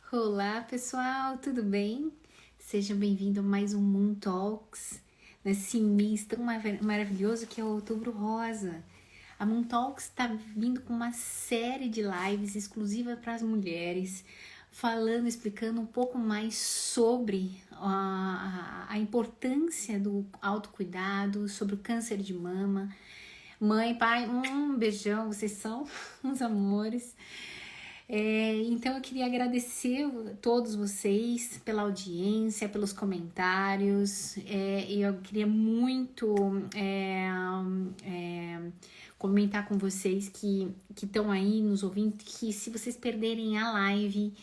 Olá, pessoal, tudo bem? Sejam bem-vindos a mais um Moon Talks, nesse mês tão maravilhoso que é o Outubro Rosa. A Moon Talks está vindo com uma série de lives exclusivas para as mulheres, falando, explicando um pouco mais sobre a importância do autocuidado, sobre o câncer de mama. Mãe, pai, um beijão, vocês são uns amores. Então eu queria agradecer a todos vocês pela audiência, pelos comentários. Eu queria muito comentar com vocês que estão aí nos ouvindo, que se vocês perderem a live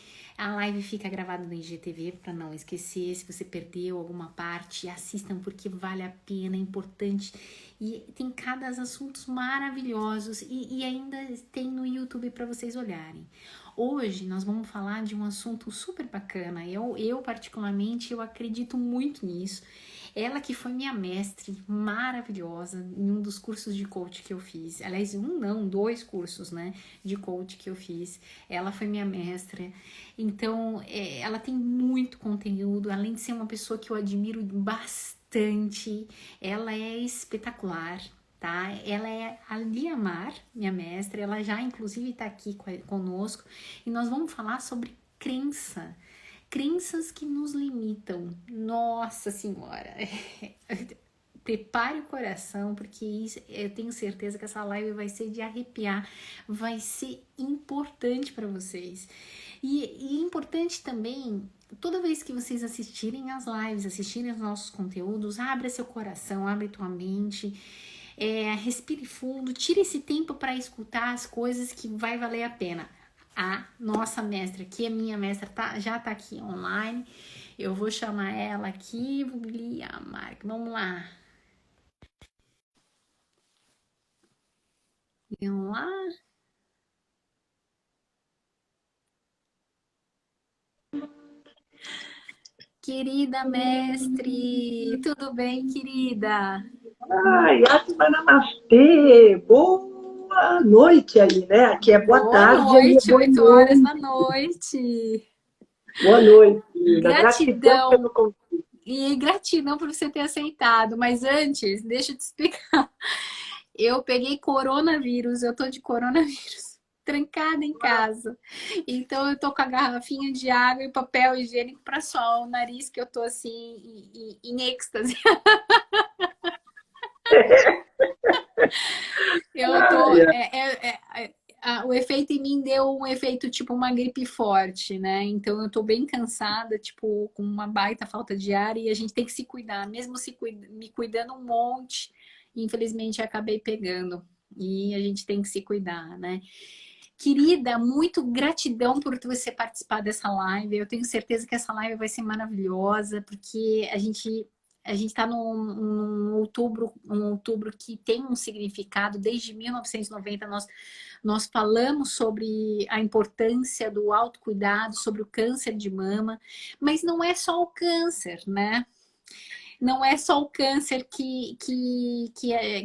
fica gravada no IGTV para não esquecer. Se você perdeu alguma parte, assistam porque vale a pena, é importante. E tem cada assuntos maravilhosos e ainda tem no YouTube para vocês olharem. Hoje nós vamos falar de um assunto super bacana. Eu particularmente, eu acredito muito nisso. Ela que foi minha mestre maravilhosa em um dos cursos de coach que eu fiz. Aliás, dois cursos, né, de coach que eu fiz. Ela foi minha mestra. Então, ela tem muito conteúdo, além de ser uma pessoa que eu admiro bastante. Ela é espetacular. Tá? Ela é a Liamar, minha mestra, ela já inclusive está aqui conosco e nós vamos falar sobre crenças que nos limitam. Nossa Senhora! Prepare o coração, porque isso, eu tenho certeza que essa live vai ser de arrepiar, vai ser importante para vocês. E importante também, toda vez que vocês assistirem as lives, assistirem os nossos conteúdos, abra seu coração, abre tua mente, respire fundo, tire esse tempo para escutar as coisas que vai valer a pena. A nossa mestra aqui, a minha mestra já tá aqui online. Eu vou chamar ela aqui, Liamar. Vamos lá. Vamos lá. Querida mestre, tudo bem, querida? Ai, Atma Namastê, boa noite aí, né? Aqui é boa Boa tarde, aí é noite, boa 8 horas noite. da noite. Boa noite, querida. Gratidão pelo Gratidão. convite. E gratidão por você ter aceitado. Mas antes, deixa eu te explicar. Eu peguei coronavírus, eu tô de coronavírus, trancada em casa. Então eu tô com a garrafinha de água e papel higiênico para suar o nariz, que eu tô assim em êxtase. Eu tô. Ai, ai. O efeito em mim deu um efeito tipo uma gripe forte, né? Então eu tô bem cansada, tipo, com uma baita falta de ar e a gente tem que se cuidar, mesmo me cuidando um monte. Infelizmente acabei pegando e a gente tem que se cuidar, né? Querida, muito gratidão por você participar dessa live. Eu tenho certeza que essa live vai ser maravilhosa, porque a gente está num outubro que tem um significado. Desde 1990 nós falamos sobre a importância do autocuidado, sobre o câncer de mama, mas não é só o câncer, né? Não é só o câncer que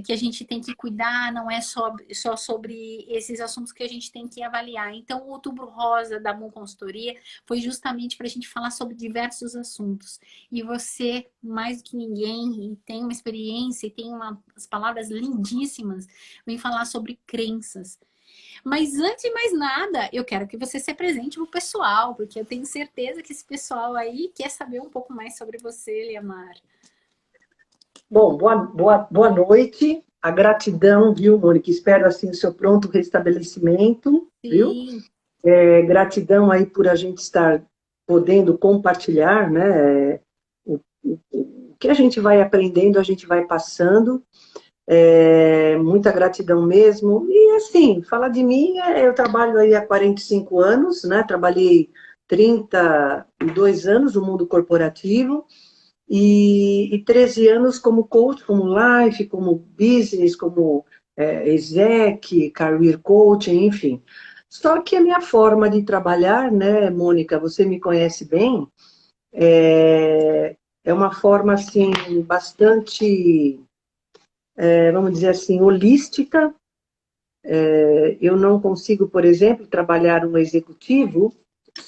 a gente tem que cuidar, não é só sobre esses assuntos que a gente tem que avaliar. Então, o Outubro Rosa da Moon Consultoria foi justamente para a gente falar sobre diversos assuntos. E você, mais do que ninguém, tem uma experiência e tem umas palavras lindíssimas, vem falar sobre crenças. Mas antes de mais nada, eu quero que você se apresente para o pessoal, porque eu tenho certeza que esse pessoal aí quer saber um pouco mais sobre você, Liamar. Bom, boa noite. A gratidão, viu, Mônica? Espero, assim, o seu pronto restabelecimento, viu? Sim, Gratidão aí por a gente estar podendo compartilhar, né? O que a gente vai aprendendo, a gente vai passando. Muita gratidão mesmo. E assim, falar de mim, eu trabalho aí há 45 anos, né? Trabalhei 32 anos no mundo corporativo e 13 anos como coach, como life, como business, como exec, career coaching, enfim. Só que a minha forma de trabalhar, né, Mônica, você me conhece bem, é uma forma assim bastante vamos dizer assim, holística. Eu não consigo, por exemplo, trabalhar um executivo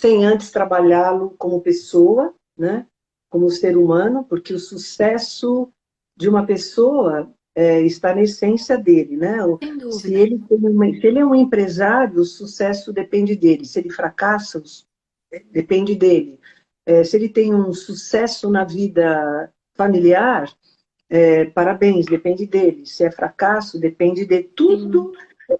sem antes trabalhá-lo como pessoa, né? Como ser humano, porque o sucesso de uma pessoa está na essência dele, né? Sem Se dúvida. ele, se ele é um empresário, o sucesso depende dele. Se ele fracassa, depende dele. Se ele tem um sucesso na vida familiar, parabéns, depende dele. Se é fracasso, depende de Sim, tudo.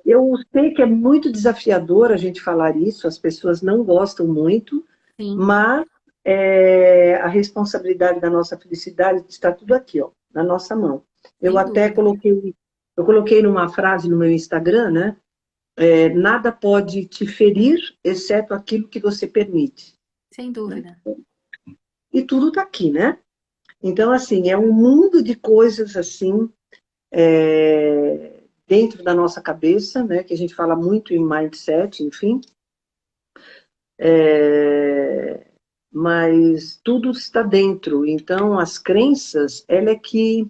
Eu sei que é muito desafiador a gente falar isso, as pessoas não gostam muito, sim, mas a responsabilidade da nossa felicidade está tudo aqui, ó, na nossa mão. Eu sem até dúvida. coloquei numa frase no meu Instagram, né? Nada pode te ferir, exceto aquilo que você permite. Sem Né? dúvida. E tudo está aqui, né? Então, assim, é um mundo de coisas assim, dentro da nossa cabeça, né? Que a gente fala muito em mindset, enfim. É, mas tudo está dentro. Então, as crenças, ela é que.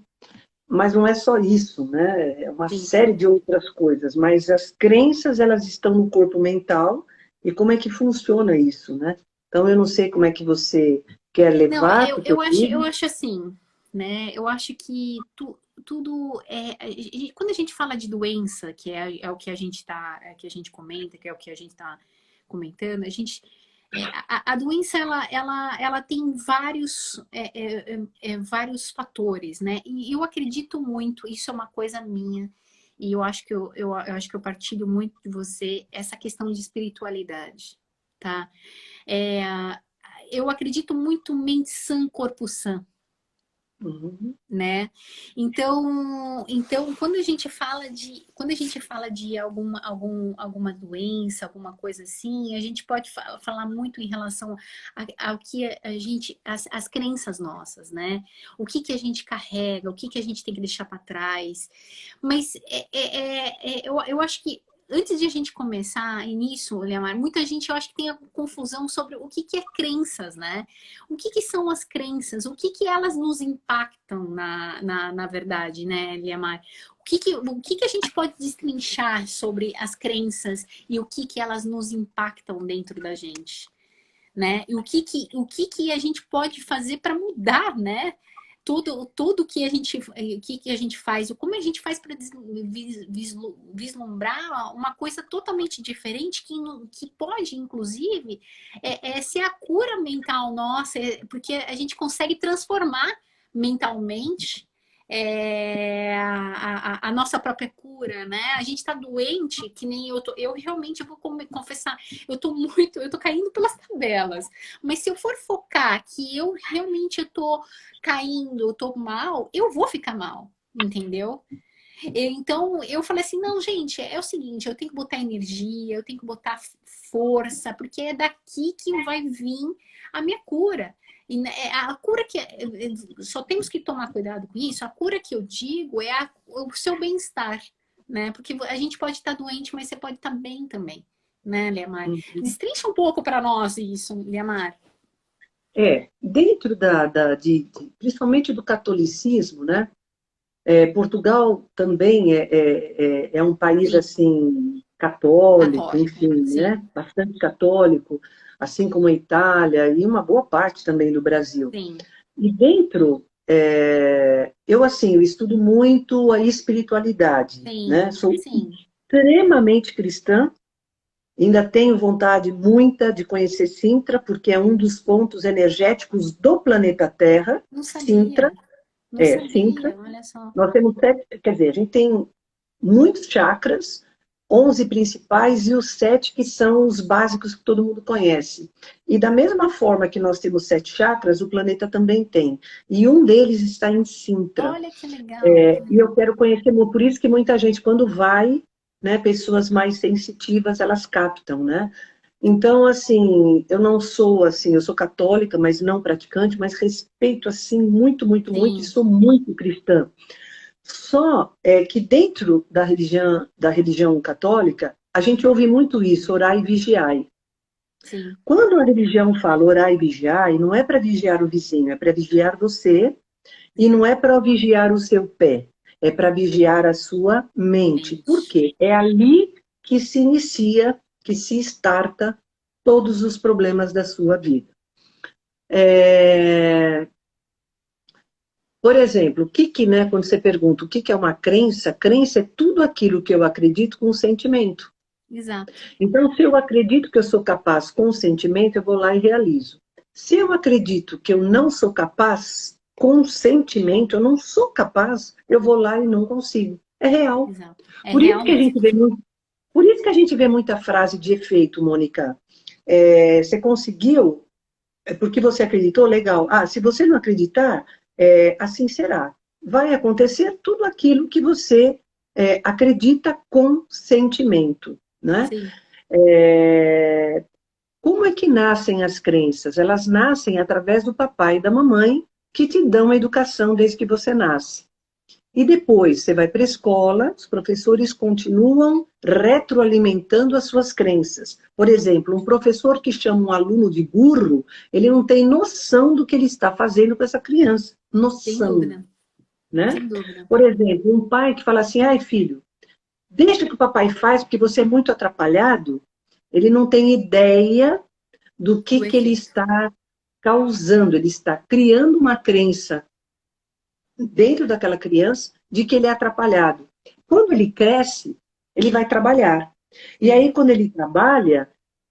Mas não é só isso, né? É uma Sim. série de outras coisas. Mas as crenças, elas estão no corpo mental. E como é que funciona isso, né? Então, eu não sei como é que você quer Não, levar, eu, porque eu tudo. acho assim, né? Eu acho que tudo quando a gente fala de doença, que é o que a gente tá, que a gente comenta, que é o que a gente está comentando, a gente a doença ela tem vários fatores, né? E eu acredito muito, isso é uma coisa minha, e eu acho que eu acho que eu partilho muito de você essa questão de espiritualidade, tá? É, eu acredito muito mente sã, corpo sã, Uhum. né? Então quando a gente fala de alguma doença, alguma coisa assim, a gente pode falar muito em relação ao que a gente, as crenças nossas, né? O que que a gente carrega, o que que a gente tem que deixar para trás. Mas eu acho que antes de a gente começar nisso, Leomar, muita gente eu acho que tem a confusão sobre o que que é crenças, né? O que que são as crenças? O que que elas nos impactam na verdade, né, Liamar? O que que a gente pode destrinchar sobre as crenças e o que elas nos impactam dentro da gente, né? E o que que a gente pode fazer para mudar, né? Tudo que a gente faz, como a gente faz para vislumbrar uma coisa totalmente diferente que pode, inclusive, ser a cura mental nossa, porque a gente consegue transformar mentalmente a nossa própria cura, né? A gente está doente, que nem eu realmente vou confessar, eu tô caindo pelas tabelas. Mas se eu for focar que eu realmente tô caindo, eu tô mal, eu vou ficar mal, entendeu? Então eu falei assim: não, gente, é o seguinte, eu tenho que botar energia, eu tenho que botar força, porque é daqui que vai vir a minha cura. E a cura só temos que tomar cuidado com isso. A cura que eu digo é o seu bem-estar, né? Porque a gente pode estar doente, mas você pode estar bem também, né, Liamar? Uhum. Destrincha um pouco para nós isso, Liamar. Dentro principalmente do catolicismo, né? Portugal também é um país Sim, assim católico, católico, enfim, né? sim, Bastante católico, assim como a Itália e uma boa parte também do Brasil. sim, E dentro, eu estudo muito a espiritualidade, né? sim, Sou sim. extremamente cristã, ainda tenho vontade muita de conhecer Sintra, porque é um dos pontos energéticos do planeta Terra. Não Sintra, sabia, não Sintra. sabia, olha só. Nós temos 7, quer dizer, a gente tem muitos chakras, 11 principais e os 7 que são os básicos que todo mundo conhece. E da mesma forma que nós temos 7 chakras, o planeta também tem. E um deles está em Sintra. Olha que legal, que E eu legal. quero conhecer, por isso que muita gente, quando vai, né, pessoas mais sensitivas, elas captam, né? Então, assim, eu não sou assim, eu sou católica, mas não praticante, mas respeito assim muito, muito, muito e Sim, sou muito cristã. Só que dentro da religião católica, a gente ouve muito isso, orai e vigiai. sim, Quando a religião fala orai e vigiai, não é para vigiar o vizinho, é para vigiar você e não é para vigiar o seu pé, é para vigiar a sua mente. Por mente. quê? É ali que se inicia, que se starta todos os problemas da sua vida. Por exemplo, né, quando você pergunta o que é uma crença, crença é tudo aquilo que eu acredito com sentimento. Exato. Então, se eu acredito que eu sou capaz com sentimento, eu vou lá e realizo. Se eu acredito que eu não sou capaz com sentimento, eu não sou capaz, eu vou lá e não consigo. É real. Exato. É Por isso real que a mesmo. gente vê por isso que a gente vê muita frase de efeito, Mônica. Você conseguiu, porque você acreditou, legal. Ah, se você não acreditar, assim será. Vai acontecer tudo aquilo que você acredita com sentimento, né? Sim. Como é que nascem as crenças? Elas nascem através do papai e da mamãe que te dão a educação desde que você nasce. E depois você vai para a escola, os professores continuam retroalimentando as suas crenças. Por exemplo, um professor que chama um aluno de burro, ele não tem noção do que ele está fazendo com essa criança. Sem Noção, dúvida. né? Sem dúvida. Por exemplo, um pai que fala assim, ai filho, deixa que o papai faz porque você é muito atrapalhado, ele não tem ideia do Do que ele efeito. está causando, ele está criando uma crença dentro daquela criança de que ele é atrapalhado. Quando ele cresce, ele vai trabalhar. E Sim. aí, quando ele trabalha,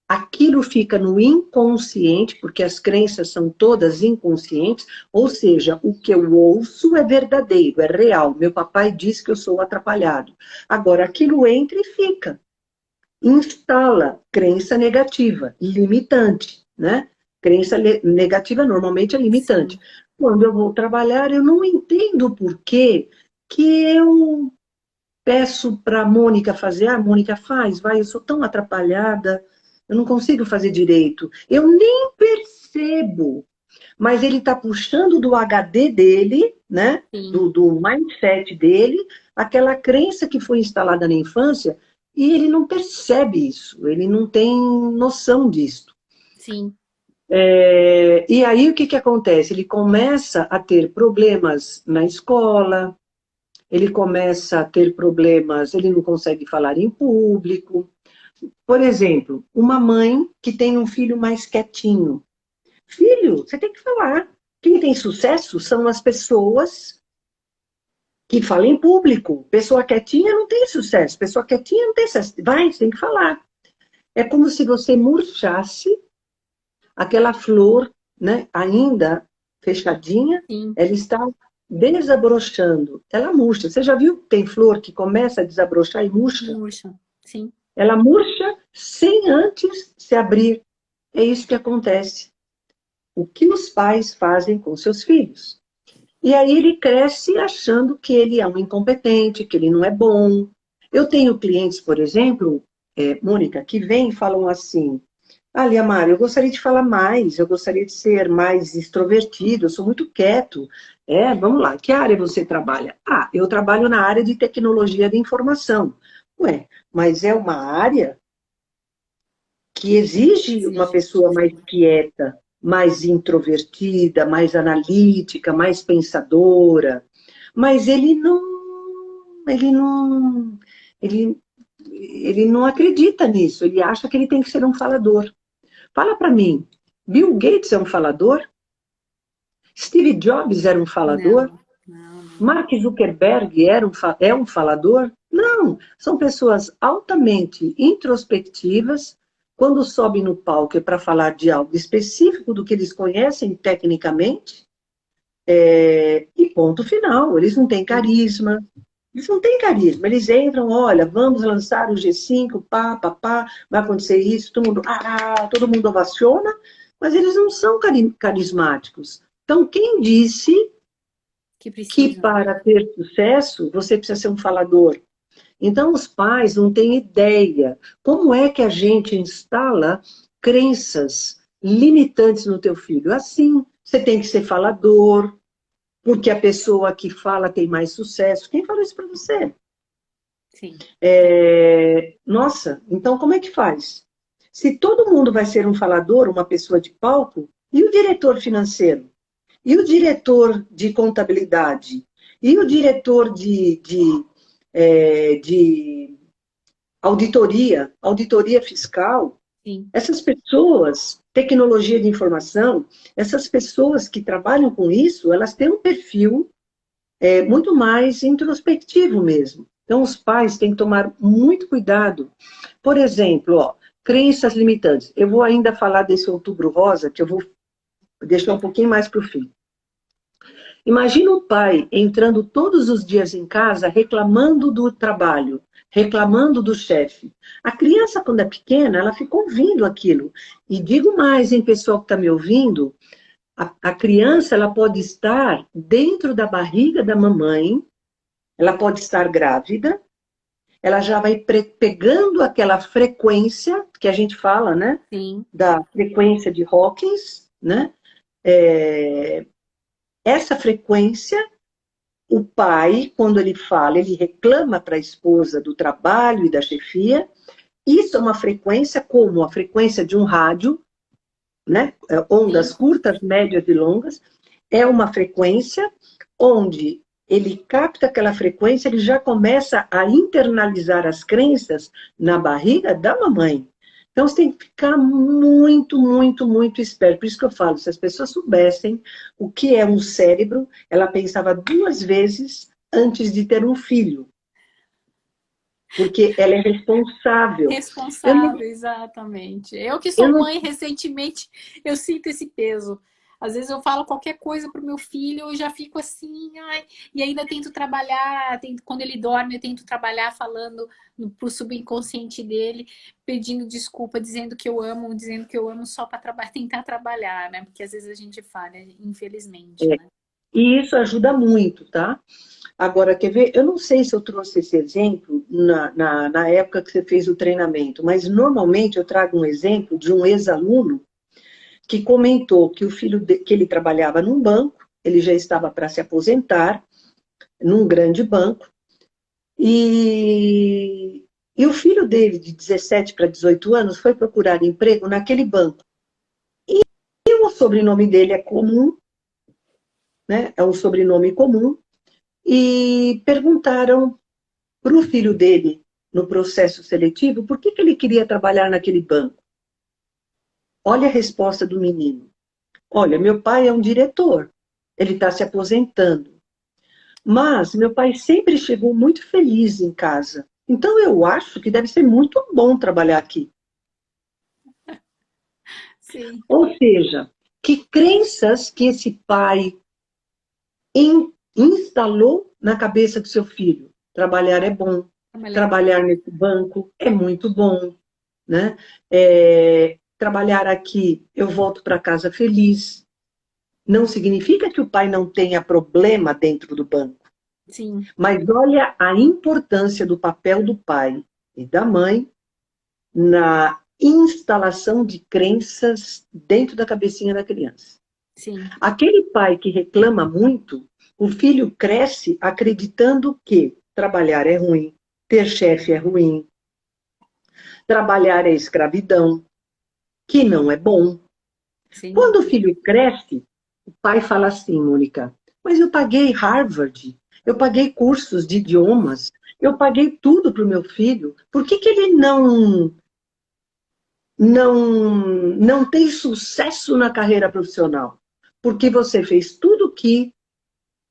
aquilo fica no inconsciente, porque as crenças são todas inconscientes, ou seja, o que eu ouço é verdadeiro, é real. Meu papai diz que eu sou atrapalhado. Agora, aquilo entra e fica. Instala crença negativa, limitante, né? Crença negativa normalmente é limitante. Sim. Quando eu vou trabalhar, eu não entendo por que eu peço para a Mônica fazer. Ah, Mônica, faz, vai, eu sou tão atrapalhada, eu não consigo fazer direito. Eu nem percebo, mas ele está puxando do HD dele, né? Sim. Do mindset dele, aquela crença que foi instalada na infância, e ele não percebe isso, ele não tem noção disso. Sim. E aí o que acontece? Ele começa a ter problemas na escola, ele começa a ter problemas, ele não consegue falar em público. Por exemplo, uma mãe que tem um filho mais quietinho. Filho, você tem que falar. Quem tem sucesso são as pessoas que falam em público. Pessoa quietinha não tem sucesso. Pessoa quietinha não tem sucesso. Vai, você tem que falar. É como se você murchasse aquela flor, né, ainda fechadinha, Sim. ela está desabrochando. Ela murcha. Você já viu que tem flor que começa a desabrochar e murcha? Murcha. Sim. Ela murcha sem antes se abrir. É isso que acontece. O que os pais fazem com seus filhos. E aí ele cresce achando que ele é um incompetente, que ele não é bom. Eu tenho clientes, por exemplo, Mônica, que vêm e falam assim, ah, Liamar, eu gostaria de falar mais, eu gostaria de ser mais extrovertido, eu sou muito quieto. Vamos lá, que área você trabalha? Ah, eu trabalho na área de tecnologia de informação. Ué, mas é uma área que exige uma Exige. pessoa mais quieta, mais introvertida, mais analítica, mais pensadora. Mas ele, ele não acredita nisso. Ele acha que ele tem que ser um falador. Fala para mim, Bill Gates é um falador? Steve Jobs era um falador? Não. Não, não. Mark Zuckerberg é um falador? Não, são pessoas altamente introspectivas. Quando sobem no palco é para falar de algo específico do que eles conhecem tecnicamente, e ponto final. Eles não têm Sim. carisma. Eles não têm carisma. Eles entram, olha, vamos lançar o G5, pá, pá, pá, vai acontecer isso, todo mundo ovaciona, mas eles não são carismáticos. Então, quem disse Que que precisa. para ter sucesso você precisa ser um falador? Então, os pais não têm ideia como é que a gente instala crenças limitantes no teu filho. Assim, você tem que ser falador, porque a pessoa que fala tem mais sucesso. Quem falou isso para você? Sim. Nossa, então como é que faz? Se todo mundo vai ser um falador, uma pessoa de palco, e o diretor financeiro? E o diretor de contabilidade? E o diretor de auditoria fiscal? Sim, Essas pessoas, tecnologia de informação, essas pessoas que trabalham com isso, elas têm um perfil muito mais introspectivo mesmo. Então, os pais têm que tomar muito cuidado. Por exemplo, ó, crenças limitantes. Eu vou ainda falar desse outubro rosa, que eu vou deixar um pouquinho mais para o fim. Imagina um pai entrando todos os dias em casa reclamando do trabalho, reclamando do chefe. A criança, quando é pequena, ela fica ouvindo aquilo. E digo mais, hein, pessoal que está me ouvindo, a criança ela pode estar dentro da barriga da mamãe, ela pode estar grávida, ela já vai pegando aquela frequência que a gente fala, né? sim, Da frequência de Hawkins, né? É, essa frequência, o pai, quando ele fala, ele reclama para a esposa do trabalho e da chefia. Isso é uma frequência como a frequência de um rádio, né? Ondas sim, curtas, médias e longas. É uma frequência onde ele capta aquela frequência, ele já começa a internalizar as crenças na barriga da mamãe. Então, você tem que ficar muito, muito, muito esperto. Por isso que eu falo, se as pessoas soubessem o que é um cérebro, ela pensava 2 vezes antes de ter um filho, porque ela é responsável. Eu, responsável, exatamente. Eu que eu sou não mãe recentemente, eu sinto esse peso. Às vezes eu falo qualquer coisa pro meu filho, eu já fico assim, ai, e ainda tento trabalhar, quando ele dorme, eu tento trabalhar falando pro subconsciente dele, pedindo desculpa, dizendo que eu amo só para tentar trabalhar, né? Porque às vezes a gente falha, infelizmente, né? E isso ajuda muito, tá? Agora, quer ver? Eu não sei se eu trouxe esse exemplo na época que você fez o treinamento, mas normalmente eu trago um exemplo de um ex-aluno que comentou que que ele trabalhava num banco, ele já estava para se aposentar, num grande banco, e o filho dele, de 17 para 18 anos, foi procurar emprego naquele banco. E o sobrenome dele é comum, né? É um sobrenome comum, e perguntaram para o filho dele, no processo seletivo, por que ele queria trabalhar naquele banco. Olha a resposta do menino. Olha, meu pai é um diretor, ele está se aposentando. Mas meu pai sempre chegou muito feliz em casa. Então eu acho que deve ser muito bom trabalhar aqui. Sim, Ou seja, que crenças que esse pai instalou na cabeça do seu filho? Trabalhar é bom, trabalhar é bom. trabalhar nesse banco é muito bom, né? Trabalhar aqui, eu volto para casa feliz. Não significa que o pai não tenha problema dentro do banco, Sim, mas olha a importância do papel do pai e da mãe na instalação de crenças dentro da cabecinha da criança. sim, Aquele pai que reclama muito, o filho cresce acreditando que trabalhar é ruim, ter chefe é ruim, trabalhar é escravidão, que não é bom. sem Quando o dúvida. filho cresce, o pai fala assim, Mônica, mas eu paguei Harvard, eu paguei cursos de idiomas, eu paguei tudo para o meu filho, por que ele não tem sucesso na carreira profissional? Porque você fez tudo o que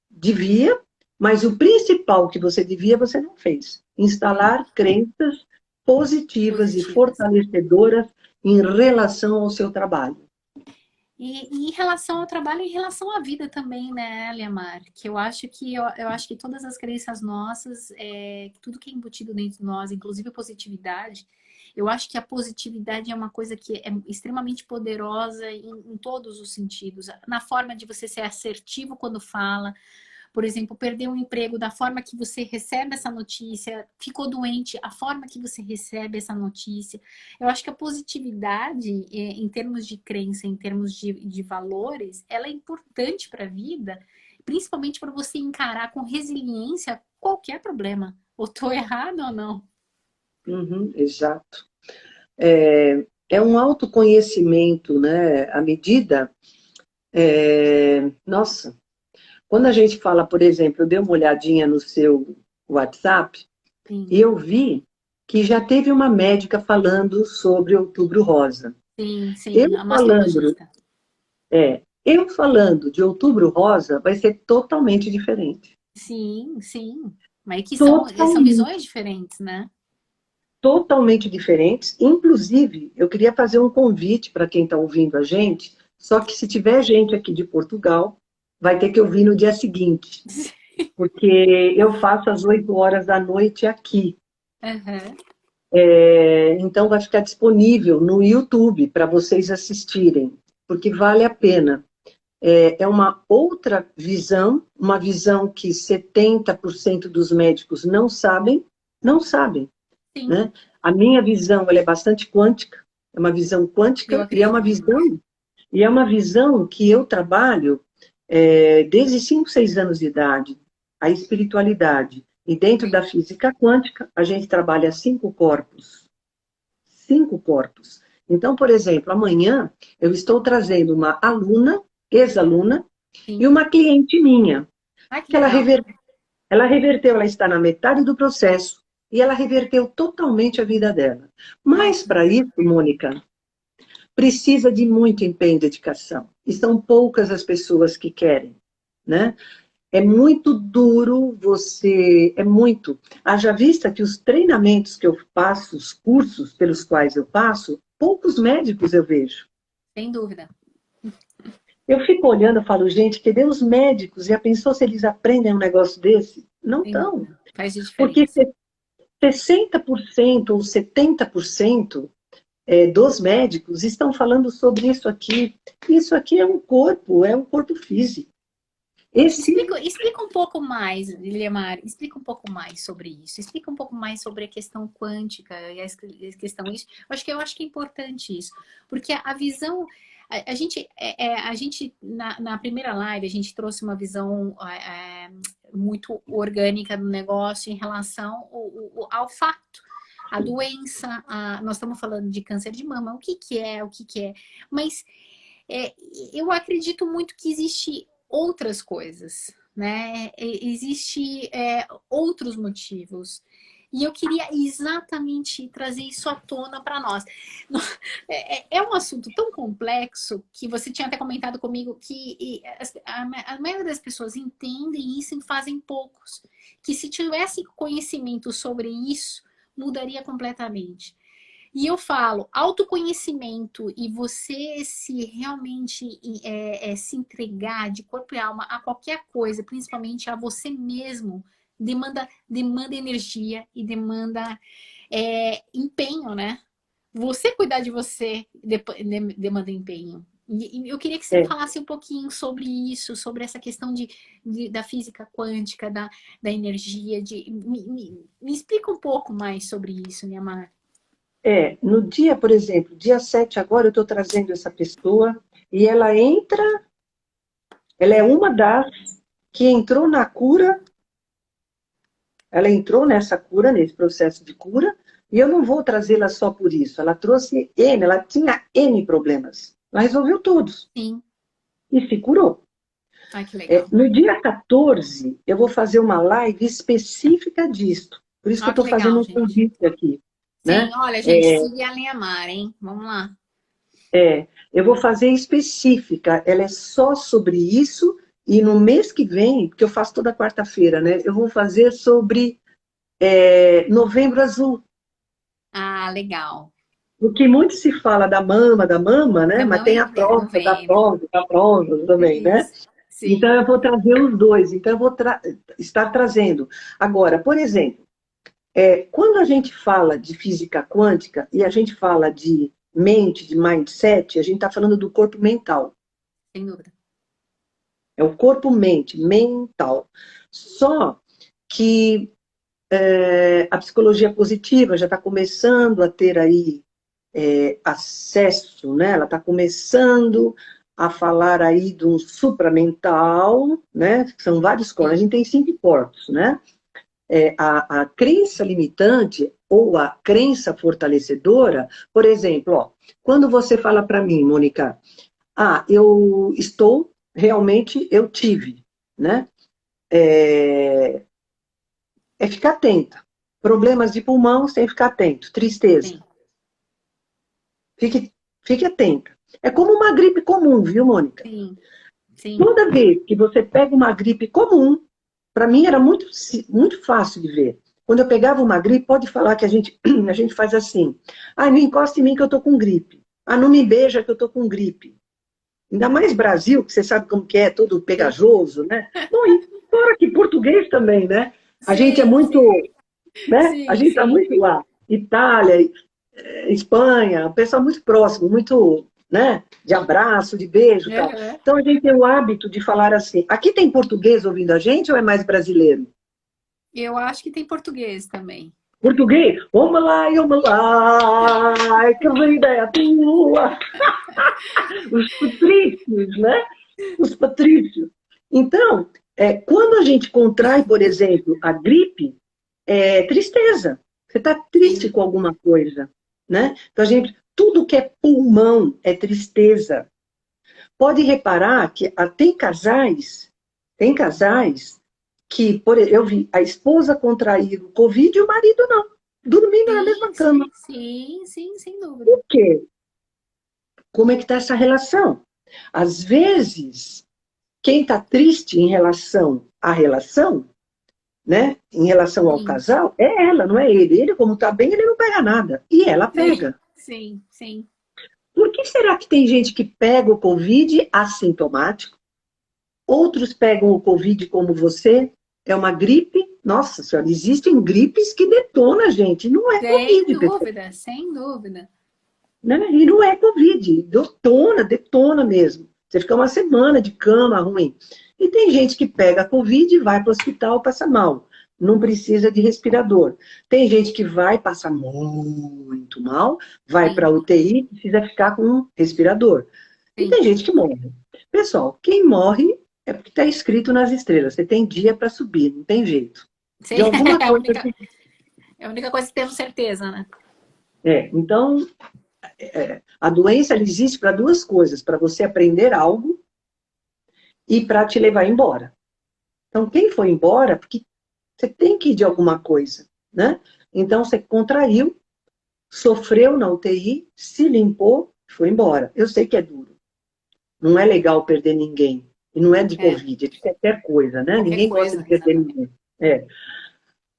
devia, mas o principal que você devia, você não fez. Sim, Instalar crenças positivas e positivas. fortalecedoras em relação ao seu trabalho. E em relação ao trabalho, em relação à vida também, né, Liamar? Que eu acho que todas as crenças nossas, tudo que é embutido dentro de nós, inclusive a positividade, eu acho que a positividade é uma coisa que é extremamente poderosa em todos os sentidos. Na forma de você ser assertivo quando fala, por exemplo, perder um emprego, da forma que você recebe essa notícia, ficou doente, a forma que você recebe essa notícia. Eu acho que a positividade, em termos de crença, em termos de valores, ela é importante para a vida, principalmente para você encarar com resiliência qualquer problema. Ou estou errado ou não? Uhum, exato. É um autoconhecimento, né? À medida. Nossa, quando a gente fala, por exemplo, eu dei uma olhadinha no seu WhatsApp e Sim, eu vi que já teve uma médica falando sobre Outubro Rosa. Sim, sim, Eu a falando, mastologista. eu falando de Outubro Rosa vai ser totalmente diferente. Sim, sim. Mas que são Totalmente, visões diferentes, né? totalmente diferentes. Inclusive, eu queria fazer um convite para quem está ouvindo a gente, só que se tiver gente aqui de Portugal, vai ter que ouvir no dia seguinte, porque eu faço às 8 horas da noite aqui. Aham. Então, vai ficar disponível no YouTube para vocês assistirem, porque vale a pena. É uma outra visão, uma visão que 70% dos médicos não sabem, Sim, né? A minha visão, ela é bastante quântica, é uma visão eu quântica acredito muito. e é uma visão que eu trabalho desde 5, 6 anos de idade, a espiritualidade. E dentro Sim. da física quântica, a gente trabalha 5 corpos. 5 corpos. Então, por exemplo, amanhã eu estou trazendo uma aluna, ex-aluna, e Sim. uma cliente minha, Ai, que que legal. ela reverteu, ela está na metade do processo, e ela reverteu totalmente a vida dela. Ai, Mas que para isso, Mônica, precisa de muito empenho e dedicação. E são poucas as pessoas que querem, né? É muito duro você, é muito. Haja vista que os treinamentos que eu passo, os cursos pelos quais eu passo, poucos médicos eu vejo. sem dúvida. Eu fico olhando e falo, gente, cadê os médicos? Já pensou se eles aprendem um negócio desse? Não Sem estão. dúvida. Faz de Porque diferença. 60% ou 70% dos médicos estão falando sobre isso aqui. Isso aqui é um corpo físico. Esse Explica um pouco mais, Liliamar, explica um pouco mais sobre isso. Explica um pouco mais sobre a questão quântica e a questão isso. Eu acho que é importante isso, porque a visão a gente na primeira live a gente trouxe uma visão muito orgânica do negócio em relação ao fato. A doença, nós estamos falando de câncer de mama, o que que é, mas é, eu acredito muito que existe outras coisas, né? Existe outros motivos. E eu queria exatamente trazer isso à tona para nós. É um assunto tão complexo que você tinha até comentado comigo que a maioria das pessoas entendem isso e fazem poucos. Que se tivesse conhecimento sobre isso, mudaria completamente. E eu falo, autoconhecimento e você se realmente se entregar de corpo e alma a qualquer coisa, principalmente a você mesmo, demanda energia e demanda empenho, né? Você cuidar de você demanda empenho. E eu queria que você é, falasse um pouquinho sobre isso, sobre essa questão da física quântica, da energia. Me explica um pouco mais sobre isso, minha Mar. no dia, por exemplo, dia 7 agora, eu estou trazendo essa pessoa e ela é uma das que entrou na cura, ela entrou nessa cura, nesse processo de cura, e eu não vou trazê-la só por isso. Ela trouxe N, ela tinha N problemas. Ela resolveu todos Sim. e se curou. Ai, que legal. No dia 14, eu vou fazer uma live específica disto. Por isso que eu Olha que estou fazendo legal, um gente. convite aqui. Sim, Né? olha, gente, siga a linha Mar, hein? Vamos lá. Eu vou fazer específica, ela é só sobre isso, e no mês que vem, porque eu faço toda quarta-feira, né? Eu vou fazer sobre Novembro Azul. Ah, legal. Porque muito se fala da mama, né? Mas tem Também a vem novembro. da próstata também, né? Isso. Então Sim. eu vou trazer os dois. Então eu vou estar trazendo. Agora, por exemplo, quando a gente fala de física quântica e a gente fala de mente, de mindset, a gente está falando do corpo mental. Sem dúvida. É o corpo-mente, mental. Só que a psicologia positiva já está começando a ter aí acesso, né? Ela está começando a falar aí de um supramental, né? São vários corpos. A Sim. gente tem 5 corpos, né? A crença limitante ou a crença fortalecedora, por exemplo, ó, quando você fala para mim, Mônica, eu estou, realmente, eu tive, né? É ficar atenta. Problemas de pulmão, sem ficar atento. Tristeza. Sim, Fique atenta. É como uma gripe comum, viu, Mônica? sim, sim. Toda vez que você pega uma gripe comum, para mim era muito fácil de ver. Quando eu pegava uma gripe, pode falar que a gente faz assim. Ah, não encosta em mim que eu tô com gripe. Ah, não me beija que eu tô com gripe. Ainda mais Brasil, que você sabe como que é, todo Sim, pegajoso, né? Bom, e fora que português também, né? A gente é sim, muito, sim, né? A sim, gente está sim. muito lá. Itália, Espanha, o pessoal muito próximo, muito, né? De abraço, de beijo e tal. Aham. Então a gente tem o hábito de falar assim. Aqui tem português ouvindo a gente ou é mais brasileiro? Eu acho que tem português também. Português? Vamos lá, que vida é a tua? Os patrícios, né? Os patrícios. Então, quando a gente contrai, por exemplo, a gripe, é tristeza. Você está triste Sim, com alguma coisa, né? Então, tudo que é pulmão é tristeza. Pode reparar que tem casais que, eu vi a esposa contrair o Covid e o marido não, dormindo na mesma sim, cama. sim, sim, sim, sem dúvida. Por quê? Como é que está essa relação? Às vezes, quem está triste em relação à relação, né? Em relação ao Sim, casal, é ela, não é ele. Ele, como está bem, ele não pega nada. E ela sim, pega. sim, sim. Por que será que tem gente que pega o Covid assintomático? Outros pegam o Covid como você? É uma gripe? Nossa senhora, existem gripes que detonam a gente. Não é Sem Covid, pessoal. dúvida, sem dúvida. Né? E não é Covid. Detona mesmo. Você fica uma semana de cama ruim. E tem gente que pega a Covid e vai para o hospital, passa mal. Não precisa de respirador. Tem gente que vai passar muito mal, vai para Sim, a UTI, precisa ficar com um respirador. E sim, tem gente que morre. Pessoal, quem morre é porque está escrito nas estrelas. Você tem dia para subir, não tem jeito. De sim. alguma É a coisa. única, é a única coisa que temos certeza, né? Então, a doença ela existe para duas coisas: para você aprender algo e para te levar embora. Então, quem foi embora, porque você tem que ir de alguma coisa, né? Então, você contraiu, sofreu na UTI, se limpou, foi embora. Eu sei que é duro. Não é legal perder ninguém. E não é de É, Covid, é de qualquer coisa, né? qualquer Ninguém gosta de coisa, perder exatamente. ninguém. É.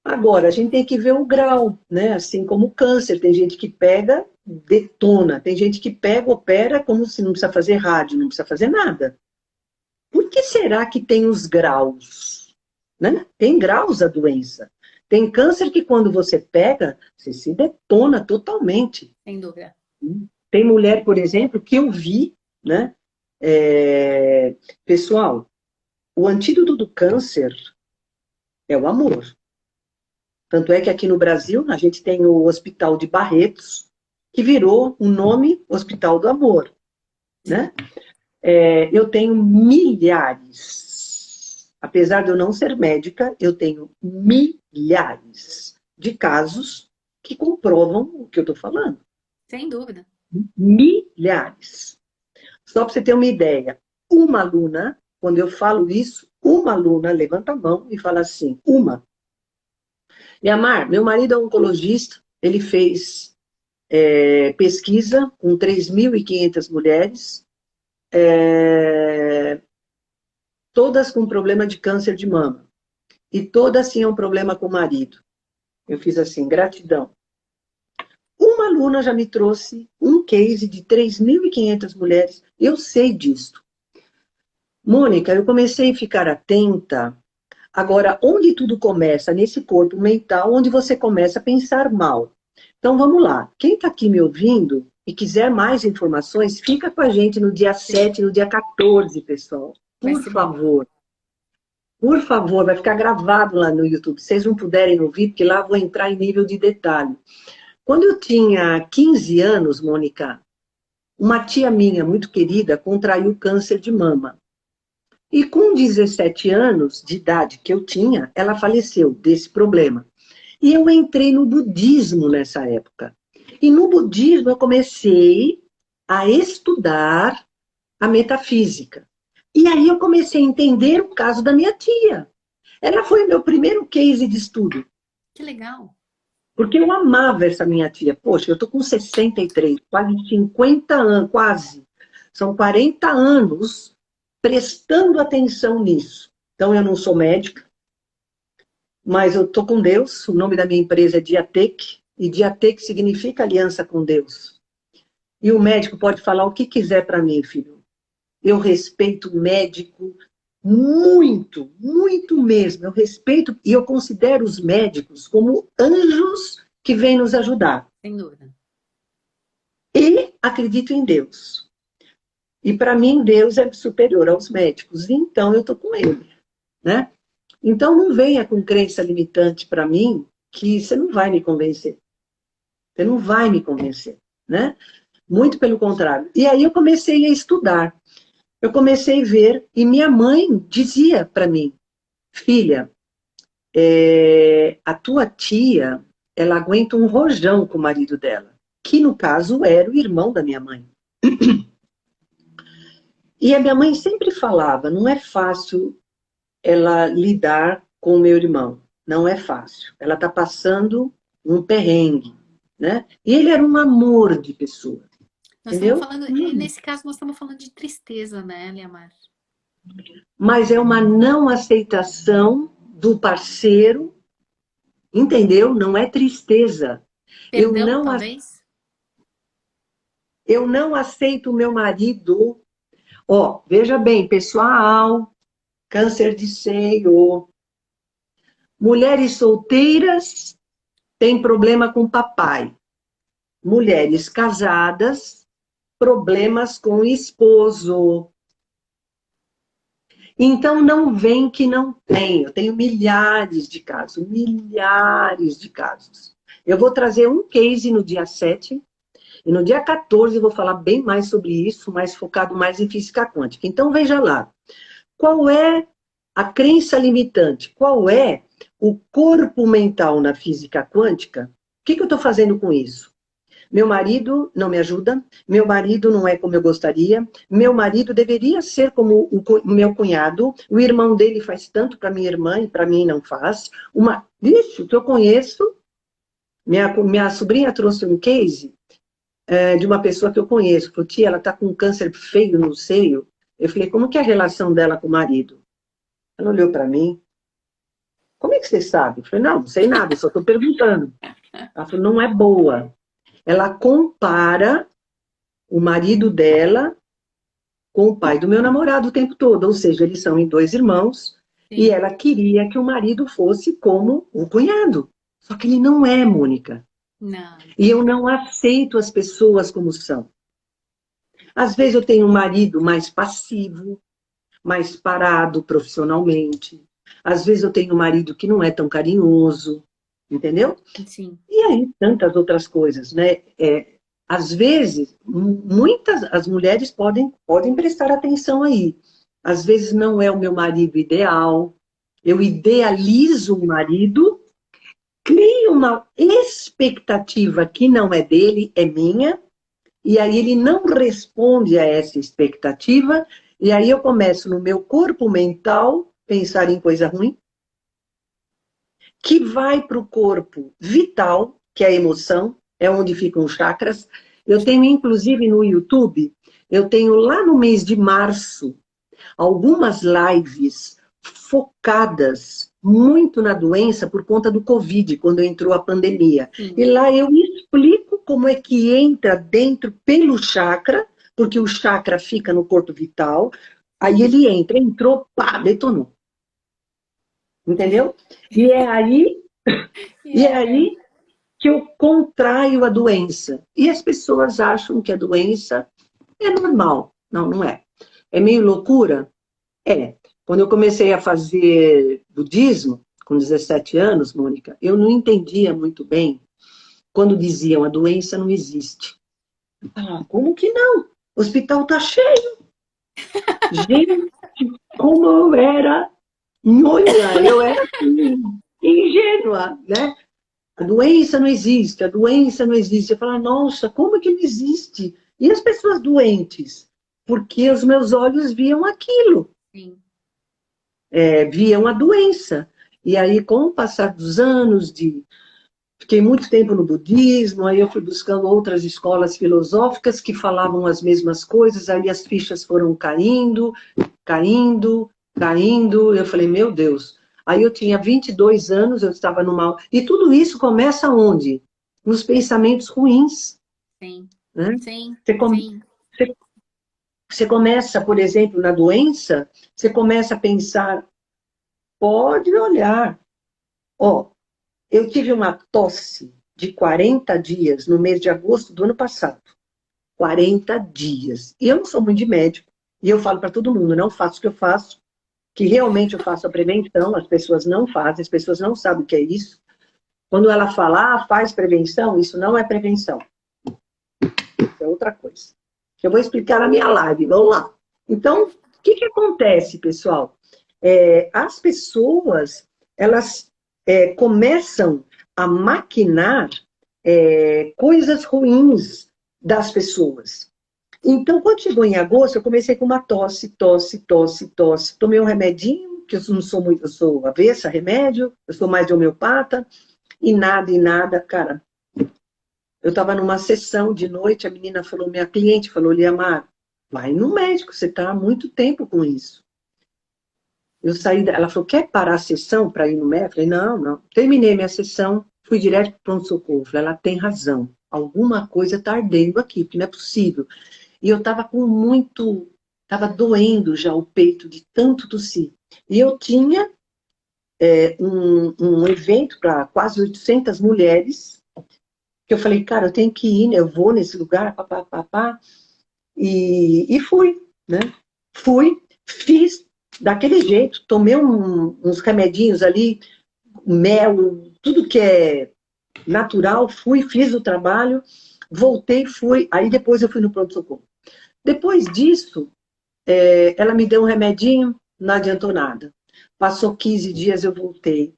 Agora, a gente tem que ver o grau, né? Assim como o câncer, tem gente que pega, detona. Tem gente que pega, opera, como se não precisa fazer rádio, não precisa fazer nada. Por que será que tem os graus? Né? Tem graus a doença. Tem câncer que quando você pega, você se detona totalmente. Sem dúvida. Tem mulher, por exemplo, que eu vi, né? Pessoal, o antídoto do câncer é o amor. Tanto é que aqui no Brasil a gente tem o Hospital de Barretos, que virou o nome Hospital do Amor, né? Eu tenho milhares, apesar de eu não ser médica, eu tenho milhares de casos que comprovam o que eu estou falando. Sem dúvida. Milhares. Só para você ter uma ideia, uma aluna, quando eu falo isso, uma aluna levanta a mão e fala assim, uma. Miamar, meu marido é oncologista, ele fez pesquisa com 3.500 mulheres, todas com problema de câncer de mama. E todas tinham problema com o marido. Eu fiz assim, gratidão. Uma aluna já me trouxe um case de 3.500 mulheres. Eu sei disso. Mônica, eu comecei a ficar atenta. Agora, onde tudo começa? Nesse corpo mental, onde você começa a pensar mal. Então, vamos lá. Quem está aqui me ouvindo e quiser mais informações, fica com a gente no dia Sim, 7, no dia 14, pessoal. vai Por ser bom. favor. Por favor, vai ficar gravado lá no YouTube. Se vocês não puderem ouvir, porque lá eu vou entrar em nível de detalhe. Quando eu tinha 15 anos, Mônica, uma tia minha, muito querida, contraiu câncer de mama. E com 17 anos de idade que eu tinha, ela faleceu desse problema. E eu entrei no budismo nessa época. E no budismo eu comecei a estudar a metafísica. E aí eu comecei a entender o caso da minha tia. Ela foi o meu primeiro case de estudo. Que legal. Porque eu amava essa minha tia. Poxa, eu tô com 63, quase 50 anos, quase. São 40 anos prestando atenção nisso. Então, eu não sou médica, mas eu tô com Deus. O nome da minha empresa é Diatec, e Diatec significa aliança com Deus. E o médico pode falar o que quiser para mim, filho. Eu respeito o médico muito, muito mesmo. Eu respeito e eu considero os médicos como anjos que vêm nos ajudar. Sem dúvida. E acredito em Deus. E para mim, Deus é superior aos médicos. Então, eu estou com ele. Né? Então, não venha com crença limitante para mim, que você não vai me convencer. Você não vai me convencer. Né? Muito pelo contrário. E aí eu comecei a estudar. Eu comecei a ver, e minha mãe dizia para mim, filha, a tua tia, ela aguenta um rojão com o marido dela, que no caso era o irmão da minha mãe. E a minha mãe sempre falava, não é fácil ela lidar com o meu irmão, não é fácil. Ela está passando um perrengue, né? E ele era um amor de pessoa, Nós estamos entendeu? falando, e nesse caso, nós estamos falando de tristeza, né, Liamar? Mas é uma não aceitação do parceiro, entendeu? Não é tristeza. Eu Perdão, não, talvez? eu não aceito o meu marido. Ó, veja bem, pessoal, câncer de seio, mulheres solteiras têm problema com papai. Mulheres casadas, problemas com o esposo. Então, não vem que não tem. Eu tenho milhares de casos, milhares de casos. Eu vou trazer um case no dia 7 e no dia 14 eu vou falar bem mais sobre isso, mais focado mais em física quântica. Então, veja lá. Qual é a crença limitante? Qual é o corpo mental na física quântica? O que eu estou fazendo com isso? Meu marido não me ajuda, meu marido não é como eu gostaria, meu marido deveria ser como o meu cunhado, o irmão dele faz tanto para minha irmã e para mim não faz. Vixe, o que eu conheço, minha sobrinha trouxe um case de uma pessoa que eu conheço, falou, tia, ela está com um câncer feio no seio. Eu falei, como que é a relação dela com o marido? Ela olhou para mim, como é que você sabe? Eu falei, não sei nada, só estou perguntando. Ela falou, não é boa. Ela compara o marido dela com o pai do meu namorado o tempo todo, ou seja, eles são em 2 irmãos, Sim. e ela queria que o marido fosse como o cunhado. Só que ele não é, Mônica. Não. E eu não aceito as pessoas como são. Às vezes eu tenho um marido mais passivo, mais parado profissionalmente. Às vezes eu tenho um marido que não é tão carinhoso, entendeu? Sim. E aí, tantas outras coisas, né? Às vezes, muitas as mulheres podem prestar atenção aí. Às vezes não é o meu marido ideal, eu idealizo um marido, crio uma expectativa que não é dele, é minha, e aí ele não responde a essa expectativa, e aí eu começo no meu corpo mental pensar em coisa ruim, que vai para o corpo vital, que é a emoção, é onde ficam os chakras. Eu tenho, inclusive, no YouTube, eu tenho lá no mês de março, algumas lives focadas muito na doença por conta do Covid, quando entrou a pandemia. Sim. E lá eu explico como é que entra dentro pelo chakra, porque o chakra fica no corpo vital, aí ele entrou, pá, detonou. Entendeu? E é aí que eu contraio a doença. E as pessoas acham que a doença é normal. Não, não é. É meio loucura? É. Quando eu comecei a fazer budismo, com 17 anos, Mônica, eu não entendia muito bem quando diziam a doença não existe. Ah, como que não? O hospital está cheio. Gente, como eu era nhonha, eu era assim, ingênua, né? A doença não existe, a doença não existe. Eu falo, nossa, como que não existe? E as pessoas doentes? Porque os meus olhos viam aquilo. Sim. Viam a doença. E aí, com o passar dos anos de Fiquei muito tempo no budismo, aí eu fui buscando outras escolas filosóficas que falavam as mesmas coisas, aí as fichas foram caindo, caindo, caindo. Eu falei, meu Deus. Aí eu tinha 22 anos, eu estava numa... E tudo isso começa onde? Nos pensamentos ruins, Sim, né? sim, Você, come... sim. você você começa, por exemplo, na doença, você começa a pensar, pode olhar. Ó, eu tive uma tosse de 40 dias no mês de agosto do ano passado. 40 dias. E eu não sou muito de médico. E eu falo para todo mundo, não faço o que eu faço, que realmente eu faço a prevenção, as pessoas não fazem, as pessoas não sabem o que é isso. Quando ela fala, faz prevenção, isso não é prevenção. Isso é outra coisa. Que eu vou explicar na minha live, vamos lá. Então, o que acontece, pessoal? As pessoas, elas começam a maquinar coisas ruins das pessoas. Então, quando chegou em agosto, eu comecei com uma tosse, tosse, tosse, tosse. Tomei um remedinho, que eu não sou muito, eu sou avessa a remédio, eu sou mais de homeopata, e nada, cara. Eu estava numa sessão de noite, a menina falou, minha cliente falou, Liamar, vai no médico, você está há muito tempo com isso. Eu saí, ela falou, quer parar a sessão para ir no médico? Eu falei, não, não. Terminei minha sessão, fui direto para o pronto-socorro. Falei, ela tem razão, alguma coisa está ardendo aqui, porque não é possível. E eu estava com muito, estava doendo já o peito de tanto tossir. E eu tinha um evento para quase 800 mulheres, que eu falei, cara, eu tenho que ir, né? Eu vou nesse lugar, papapá, e fui, né? Fui, fiz daquele jeito, tomei uns remedinhos ali, mel, tudo que é natural, fui, fiz o trabalho, voltei, fui, aí depois eu fui no pronto-socorro. Depois disso, ela me deu um remedinho, não adiantou nada. Passou 15 dias, eu voltei.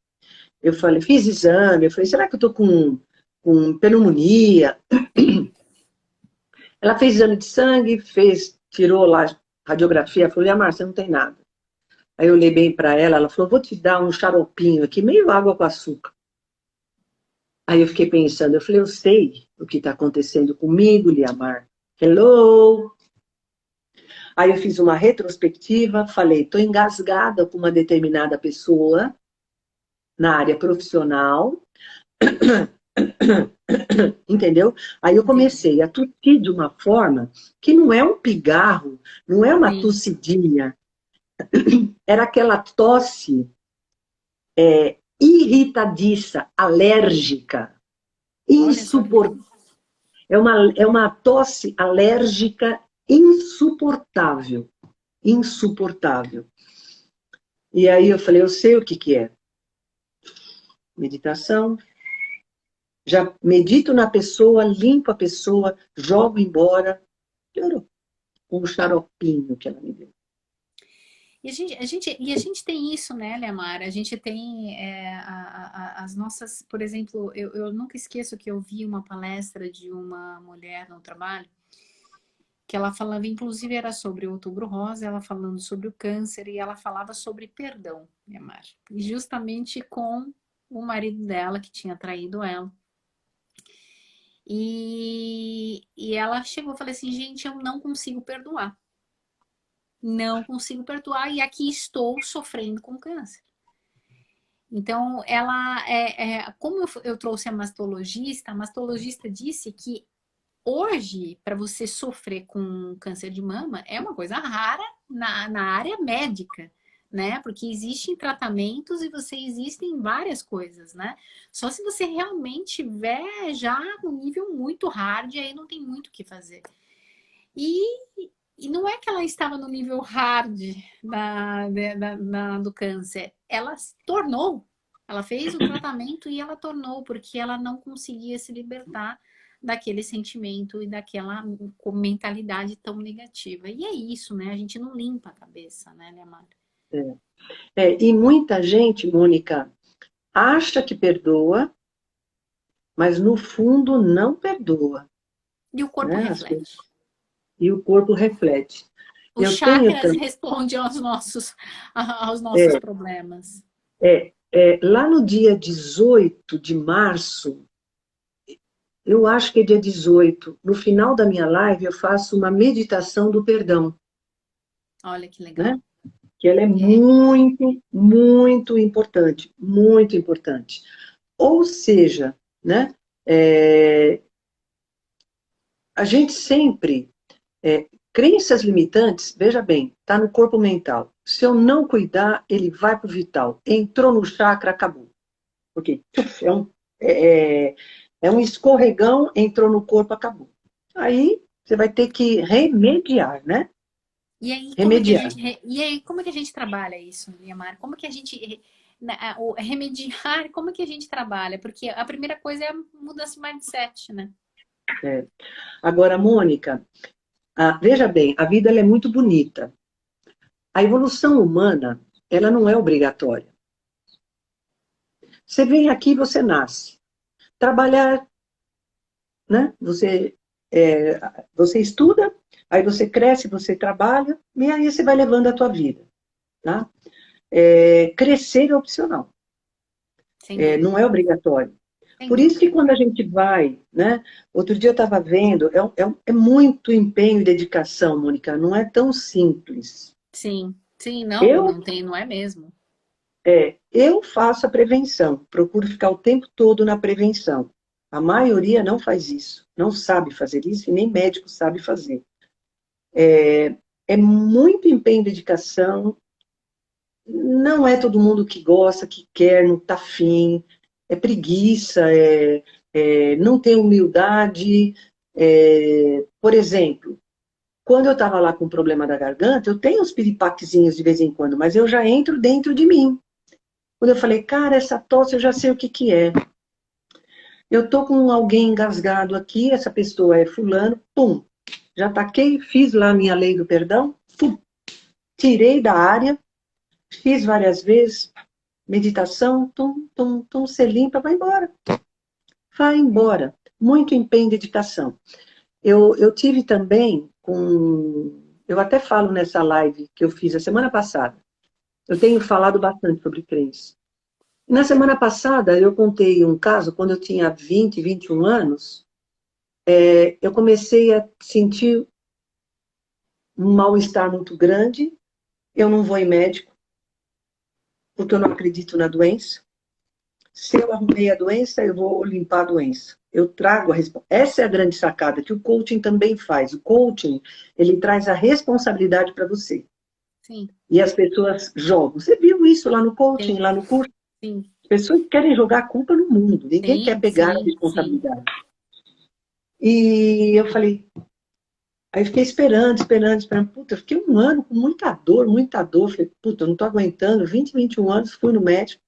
Eu falei, fiz exame, eu falei, será que eu tô com pneumonia? Ela fez exame de sangue, tirou lá radiografia, falou, Liamar, você não tem nada. Aí eu olhei bem para ela, ela falou, vou te dar um xaropinho aqui, meio água com açúcar. Aí eu fiquei pensando, eu falei, eu sei o que está acontecendo comigo, Liamar. Hello? Aí eu fiz uma retrospectiva, falei, estou engasgada com uma determinada pessoa na área profissional, entendeu? Aí eu Entendi. comecei a tossir de uma forma que não é um pigarro, não é uma Sim. tossidinha, era aquela tosse irritadiça, alérgica, Olha só que insuportável. coisa. É uma tosse alérgica insuportável, insuportável. E aí eu falei, eu sei o que que é. Meditação, já medito na pessoa, limpo a pessoa, jogo embora, piorou. Com um xaropinho que ela me deu. E a gente tem isso, né, Leomar? A gente tem as nossas, por exemplo, eu nunca esqueço que eu vi uma palestra de uma mulher no trabalho, que ela falava, inclusive era sobre o Outubro Rosa, ela falando sobre o câncer, e ela falava sobre perdão, Leomar. E justamente com o marido dela, que tinha traído ela. E ela chegou e falou assim, gente, eu não consigo perdoar. Não consigo perdoar e aqui estou sofrendo com câncer. Então, ela como eu trouxe a mastologista disse que hoje, para você sofrer com câncer de mama, é uma coisa rara na área médica, né? Porque existem tratamentos e você existem várias coisas, né? Só se você realmente tiver já um nível muito hard, aí não tem muito o que fazer. E, e não é que ela estava no nível hard do câncer, ela se tornou. Ela fez o tratamento e ela tornou, porque ela não conseguia se libertar daquele sentimento e daquela mentalidade tão negativa. E é isso, né? A gente não limpa a cabeça, né, Leomar? E muita gente, Mônica, acha que perdoa, mas no fundo não perdoa, E o corpo né? reflete. E o corpo reflete. Os Eu tenho chakras também. respondem aos nossos problemas. Lá no dia 18 de março, eu acho que é dia 18, no final da minha live eu faço uma meditação do perdão, Olha que né? legal. Que ela é É, muito, muito importante, muito importante. Ou seja, né? é, a gente sempre, crenças limitantes, veja bem, está no corpo mental. Se eu não cuidar, ele vai para o vital. Entrou no chakra, acabou. Porque tchuf, é, é, é um escorregão, entrou no corpo, acabou. Aí você vai ter que remediar, né? e aí, como é que a Remediar. gente, e aí, como é que a gente trabalha isso, Liamar? Como que a gente, o remediar, como é que a gente trabalha? Porque a primeira coisa é a mudança de mindset, né? É. Agora, Mônica, veja bem, a vida ela é muito bonita. A evolução humana, ela não é obrigatória. Você vem aqui, você nasce. Trabalhar, né? Você estuda, aí você cresce, você trabalha, e aí você vai levando a tua vida, tá? Crescer é opcional, Sem dúvida, não é obrigatório. sem Por isso que dúvida. quando a gente vai, né? Outro dia eu estava vendo, é muito empenho e dedicação, Mônica, não é tão simples. Sim, sim, não, Eu não tem, não é mesmo. Eu faço a prevenção, procuro ficar o tempo todo na prevenção. A maioria não faz isso, não sabe fazer isso e nem médico sabe fazer. É muito empenho e dedicação, não é todo mundo que gosta, que quer, não está afim, é preguiça, não tem humildade. Por exemplo, quando eu estava lá com o problema da garganta, eu tenho uns piripaquezinhos de vez em quando, mas eu já entro dentro de mim. Quando eu falei, cara, essa tosse eu já sei o que que é. Eu tô com alguém engasgado aqui, essa pessoa é fulano, pum, já taquei, fiz lá a minha lei do perdão, pum, tirei da área, fiz várias vezes, meditação, tum, tum, tum, você limpa, vai embora. Vai embora. Muito empenho e dedicação. Eu tive também com. Eu até falo nessa live que eu fiz a semana passada. Eu tenho falado bastante sobre crença. Na semana passada, eu contei um caso, quando eu tinha 20, 21 anos, eu comecei a sentir um mal-estar muito grande. Eu não vou em médico, porque eu não acredito na doença. Se eu arrumei a doença, eu vou limpar a doença. Eu trago a resposta. Essa é a grande sacada que o coaching também faz. O coaching, ele traz a responsabilidade para você. Sim, E as pessoas jogam. Você viu isso lá no coaching, sim, lá no curso? sim, As pessoas querem jogar a culpa no mundo. Ninguém quer sim, pegar a sim, sim. responsabilidade. E eu falei, aí fiquei esperando, esperando, esperando. Puta, eu fiquei um ano com muita dor, muita dor. Falei, puta, eu não tô aguentando. 20, 21 anos, fui no médico.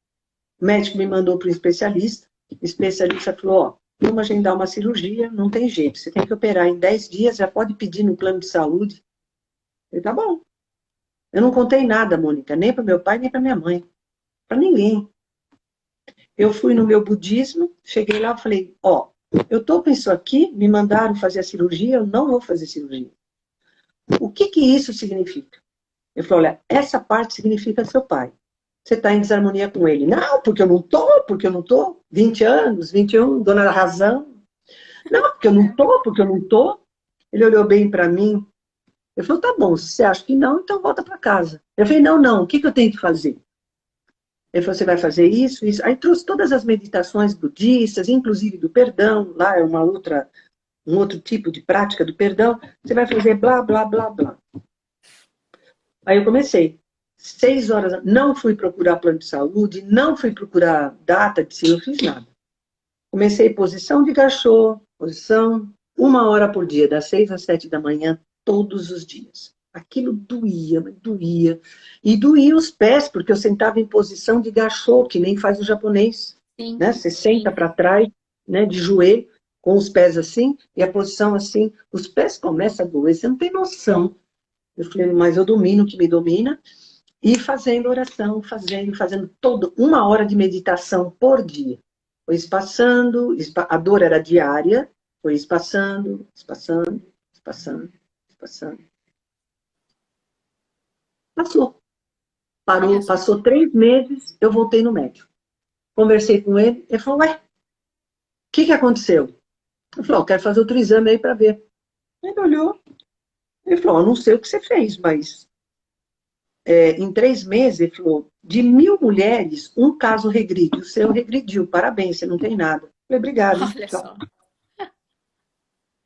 O médico me mandou para o especialista. O especialista falou, ó, vamos agendar uma cirurgia, não tem jeito. Você tem que operar em 10 dias, já pode pedir no plano de saúde. Eu falei, tá bom. Eu não contei nada, Mônica, nem para meu pai, nem para minha mãe. Para ninguém. Eu fui no meu budismo, cheguei lá e falei, ó, eu tô com isso aqui, me mandaram fazer a cirurgia, eu não vou fazer cirurgia. O que que isso significa? Ele falou, olha, essa parte significa seu pai. Você está em desarmonia com ele. Não, porque eu não estou, porque eu não estou. 20 anos, 21, dona da razão. Não, porque eu não estou, porque eu não estou. Ele olhou bem para mim. Ele falou, tá bom, se você acha que não, então volta para casa. Eu falei, não, não, o que que eu tenho que fazer? Ele falou, você vai fazer isso, isso. Aí trouxe todas as meditações budistas, inclusive do perdão. Lá é um outro tipo de prática do perdão. Você vai fazer blá, blá, blá, blá. Aí eu comecei. 6 horas, não fui procurar plano de saúde, não fui procurar data de se eu fiz nada. Comecei posição de cachorro, posição 1 hora por dia, das 6 às 7 da manhã, todos os dias. Aquilo doía, mas doía. E doía os pés, porque eu sentava em posição de gachô, que nem faz o japonês. Sim, Né? Você senta sim. para trás, né, de joelho, com os pés assim, e a posição assim, os pés começam a doer, você não tem noção. Eu falei, mas eu domino o que me domina, e fazendo oração, fazendo todo 1 hora de meditação por dia. Foi espaçando, a dor era diária, foi espaçando, espaçando, espaçando, espaçando. Passou. Olha Parou, só. passou 3 meses, eu voltei no médico. Conversei com ele, ele falou, ué, o que que aconteceu? Eu falei, ó, quero fazer outro exame aí para ver. Ele olhou, ele falou, eu não sei o que você fez, mas em 3 meses, ele falou, de 1.000 mulheres, um caso regride. O seu regrediu, parabéns, você não tem nada. Eu falei, obrigado, hein? Olha Tchau. só,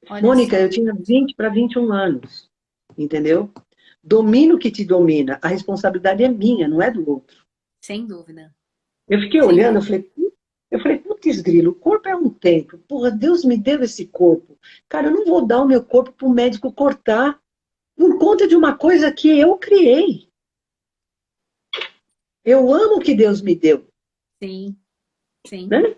olha Mônica, só, eu tinha 20 para 21 anos, entendeu? Domina o que te domina. A responsabilidade é minha, não é do outro. sem dúvida, Eu fiquei sem olhando, dúvida. eu falei, putz, grilo, o corpo é um templo. Porra, Deus me deu esse corpo. Cara, eu não vou dar o meu corpo para o médico cortar por conta de uma coisa que eu criei. Eu amo o que Deus me deu, Sim, sim, né?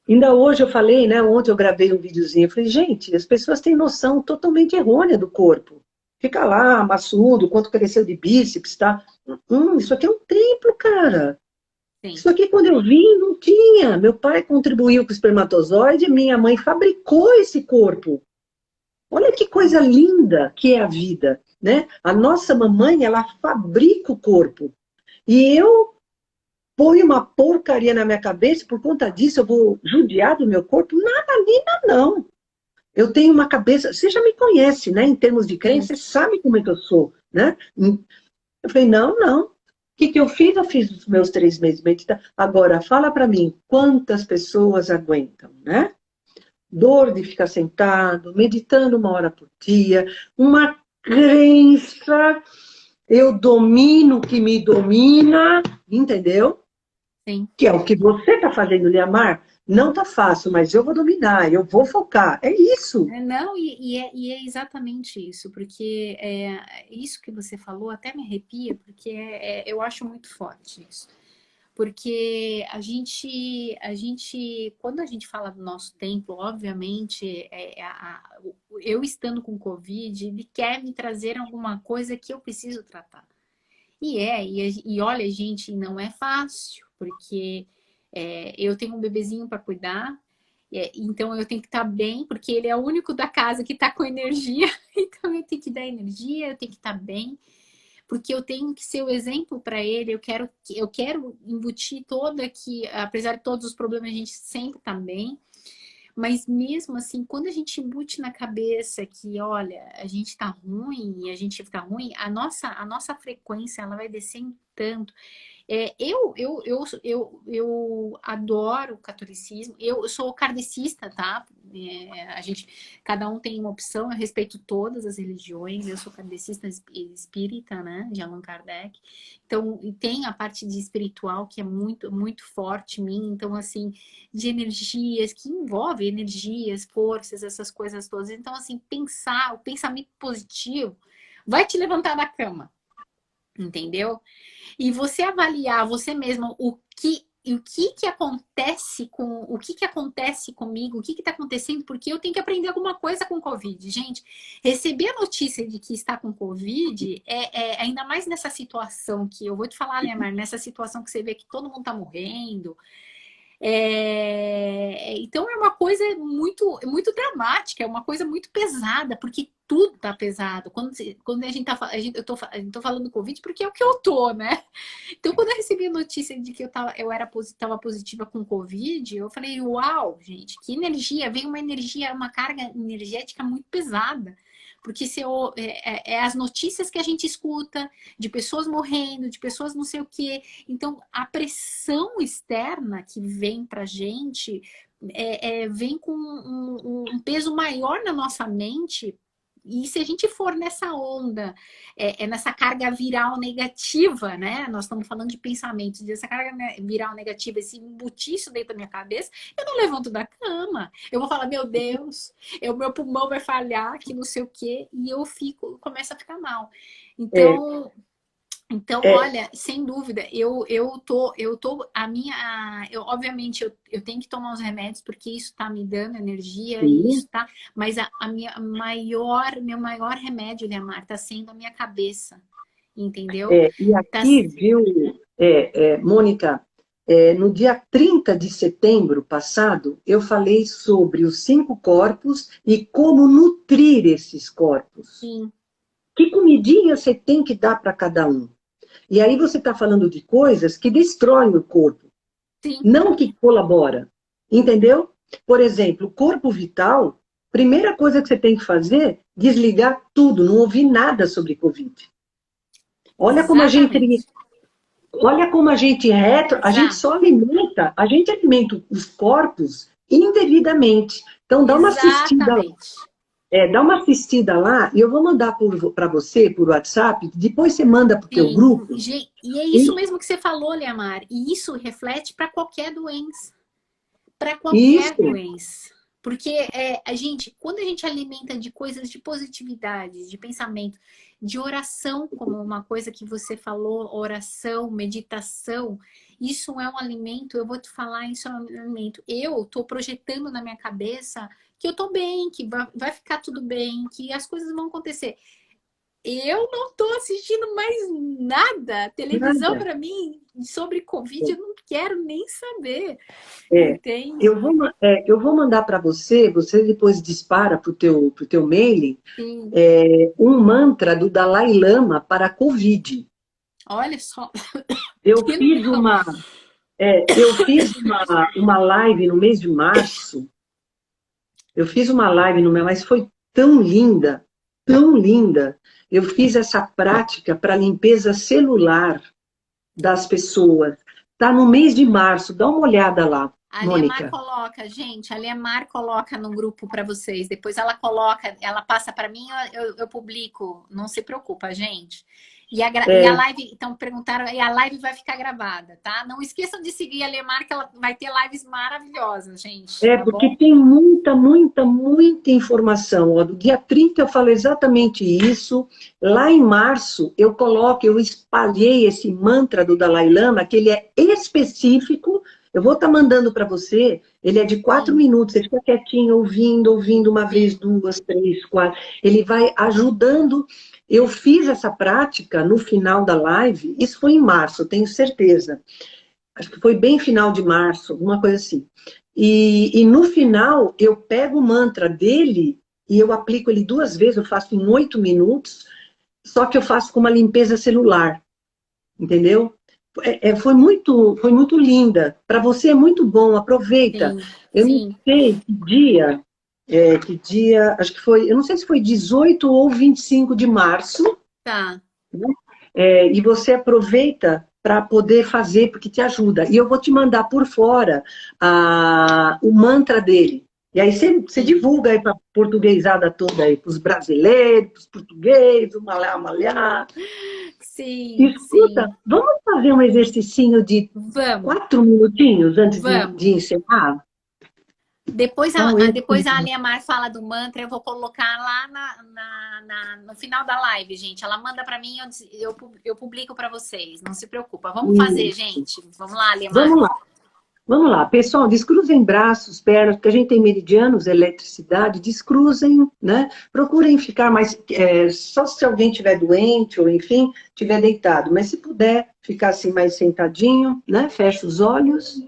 Ainda hoje eu falei, né? Ontem eu gravei um videozinho. Eu falei, gente, as pessoas têm noção totalmente errônea do corpo. Fica lá, maçudo, quanto cresceu de bíceps, tá? Isso aqui é um templo, cara. sim. Isso aqui, quando eu vim, não tinha. Meu pai contribuiu com o espermatozoide, minha mãe fabricou esse corpo. Olha que coisa linda que é a vida, né? A nossa mamãe, ela fabrica o corpo. E eu ponho uma porcaria na minha cabeça, por conta disso eu vou judiar do meu corpo? Nada, Nina, não. Eu tenho uma cabeça, você já me conhece, né? Em termos de crença, Sim. você sabe como é que eu sou, né? Eu falei, não, não. O que que eu fiz? Eu fiz os meus 3 meses de meditação. Agora, fala para mim, quantas pessoas aguentam, né? Dor de ficar sentado, meditando 1 hora por dia, uma crença, eu domino o que me domina, entendeu? Sim. Que é o que você está fazendo, Liamar. Não está fácil, mas eu vou dominar, eu vou focar. É isso. Não, e é exatamente isso, porque isso que você falou até me arrepia, porque eu acho muito forte isso. Porque quando a gente fala do nosso templo, obviamente, eu estando com Covid, ele quer me trazer alguma coisa que eu preciso tratar. E olha, gente, não é fácil, porque eu tenho um bebezinho para cuidar, então eu tenho que estar bem, porque ele é o único da casa que está com energia, então eu tenho que dar energia, eu tenho que estar bem, porque eu tenho que ser o exemplo para ele, eu quero embutir toda que, apesar de todos os problemas, a gente sempre está bem. Mas mesmo assim, quando a gente embute na cabeça que, olha, a gente tá ruim e a gente fica ruim, a nossa frequência ela vai descendo tanto. Eu adoro o catolicismo. Eu sou kardecista, tá? Cada um tem uma opção. Eu respeito todas as religiões. Eu sou kardecista espírita, né? De Allan Kardec. Então, e tem a parte de espiritual que é muito, muito forte em mim. Então, assim, de energias que envolve energias, forças, essas coisas todas. Então, assim, o pensamento positivo vai te levantar da cama, entendeu? E você avaliar você mesmo o que acontece comigo, o que está acontecendo, porque eu tenho que aprender alguma coisa com Covid. Gente, receber a notícia de que está com Covid ainda mais nessa situação que eu vou te falar, Lemar, nessa situação que você vê que todo mundo está morrendo, então é uma coisa muito, muito dramática, é uma coisa muito pesada, porque tudo tá pesado. Quando a gente tá, eu tô falando do Covid porque é o que eu tô, né? Então, quando eu recebi a notícia de que tava positiva com Covid, eu falei, uau, gente, que energia! Veio uma energia, uma carga energética muito pesada. Porque as notícias que a gente escuta de pessoas morrendo, de pessoas não sei o quê. Então, a pressão externa que vem pra gente vem com um peso maior na nossa mente. E se a gente for nessa onda, nessa carga viral negativa, né? Nós estamos falando de pensamentos, dessa carga viral negativa, esse embutiço dentro da minha cabeça, eu não levanto da cama. Eu vou falar, meu Deus, meu pulmão vai falhar, que não sei o quê, e começo a ficar mal. É, Então, é, olha, sem dúvida, obviamente, eu tenho que tomar os remédios porque isso tá me dando energia e sim. isso tá, mas meu maior remédio, Leomar, tá sendo a minha cabeça, entendeu? E Tá, aqui, viu, Mônica, no dia 30 de setembro passado, eu falei sobre os 5 corpos e como nutrir esses corpos. sim, Que comidinha você tem que dar para cada um? E aí você está falando de coisas que destroem o corpo, sim, não que colabora. Entendeu? Por exemplo, o corpo vital. primeira coisa que você tem que fazer, desligar tudo, não ouvir nada sobre Covid. Olha como a gente, Exatamente. olha como a gente Exato. só alimenta, a gente alimenta os corpos indevidamente. Então Exatamente. dá uma assistida lá e eu vou mandar para você por WhatsApp, depois você manda para o teu Sim. grupo. E é isso E mesmo que você falou, Leamar. E isso reflete para qualquer doença. Para qualquer isso, doença. Porque quando a gente alimenta de coisas de positividade, de pensamento, de oração, como uma coisa que você falou, oração, meditação, isso é um alimento, eu vou te falar, isso é um alimento. Eu estou projetando na minha cabeça que eu estou bem, que vai ficar tudo bem, que as coisas vão acontecer. Eu não tô assistindo mais nada. Televisão nada. para mim sobre Covid eu não quero nem saber. É, Entende? eu vou mandar para você, você depois dispara para pro teu mail, Sim. um mantra do Dalai Lama para a Covid. Olha só, Eu que fiz legal. uma, uma live no mês de março, eu fiz uma live no mês, mas foi tão linda, tão linda. Eu fiz essa prática para limpeza celular das pessoas. Está no mês de março, dá uma olhada lá, A Liemar Mônica. coloca, gente, a Liemar coloca no grupo para vocês. Depois ela coloca, ela passa para mim, eu publico. Não se preocupa, gente. E a É, live, então perguntaram, e a live vai ficar gravada, tá? Não esqueçam de seguir a Liemar, que ela vai ter lives maravilhosas, gente, tá porque bom? tem muita, muita, muita informação. Ó, do dia 30 eu falo exatamente isso. Lá em março eu espalhei esse mantra do Dalai Lama, que ele é específico. Eu vou estar mandando para você, ele é de quatro Sim, minutos, você fica quietinho, ouvindo, ouvindo uma vez, sim. duas, três, quatro. Ele vai ajudando. Eu fiz essa prática no final da live, isso foi em março, eu tenho certeza. Acho que foi bem final de março, alguma coisa assim. E no final, eu pego o mantra dele e eu aplico ele duas vezes, eu faço em 8 minutos, só que eu faço com uma limpeza celular, entendeu? Foi muito linda. Para você é muito bom, aproveita. Sim, Eu não sim, sei que dia, acho que foi, eu não sei se foi 18 ou 25 de março, tá. né? E você aproveita para poder fazer, porque te ajuda. E eu vou te mandar por fora o mantra dele. E aí você Sim, divulga aí para a portuguesada toda aí, para os brasileiros, para os portugueses, o malá, malá. sim, Escuta, sim. vamos fazer um exercício de Vamos, 4 minutinhos antes vamos. de encerrar? Então, Depois a Aliamar fala do mantra, eu vou colocar lá no final da live, gente. Ela manda para mim, eu publico para vocês. Não se preocupa. Vamos fazer, gente. Vamos lá, Aliamar. vamos lá. Vamos lá, pessoal, descruzem braços, pernas, porque a gente tem meridianos, eletricidade, descruzem, né? Procurem ficar mais, só se alguém estiver doente, ou enfim, estiver deitado, mas se puder ficar assim mais sentadinho, né? Fecha os olhos,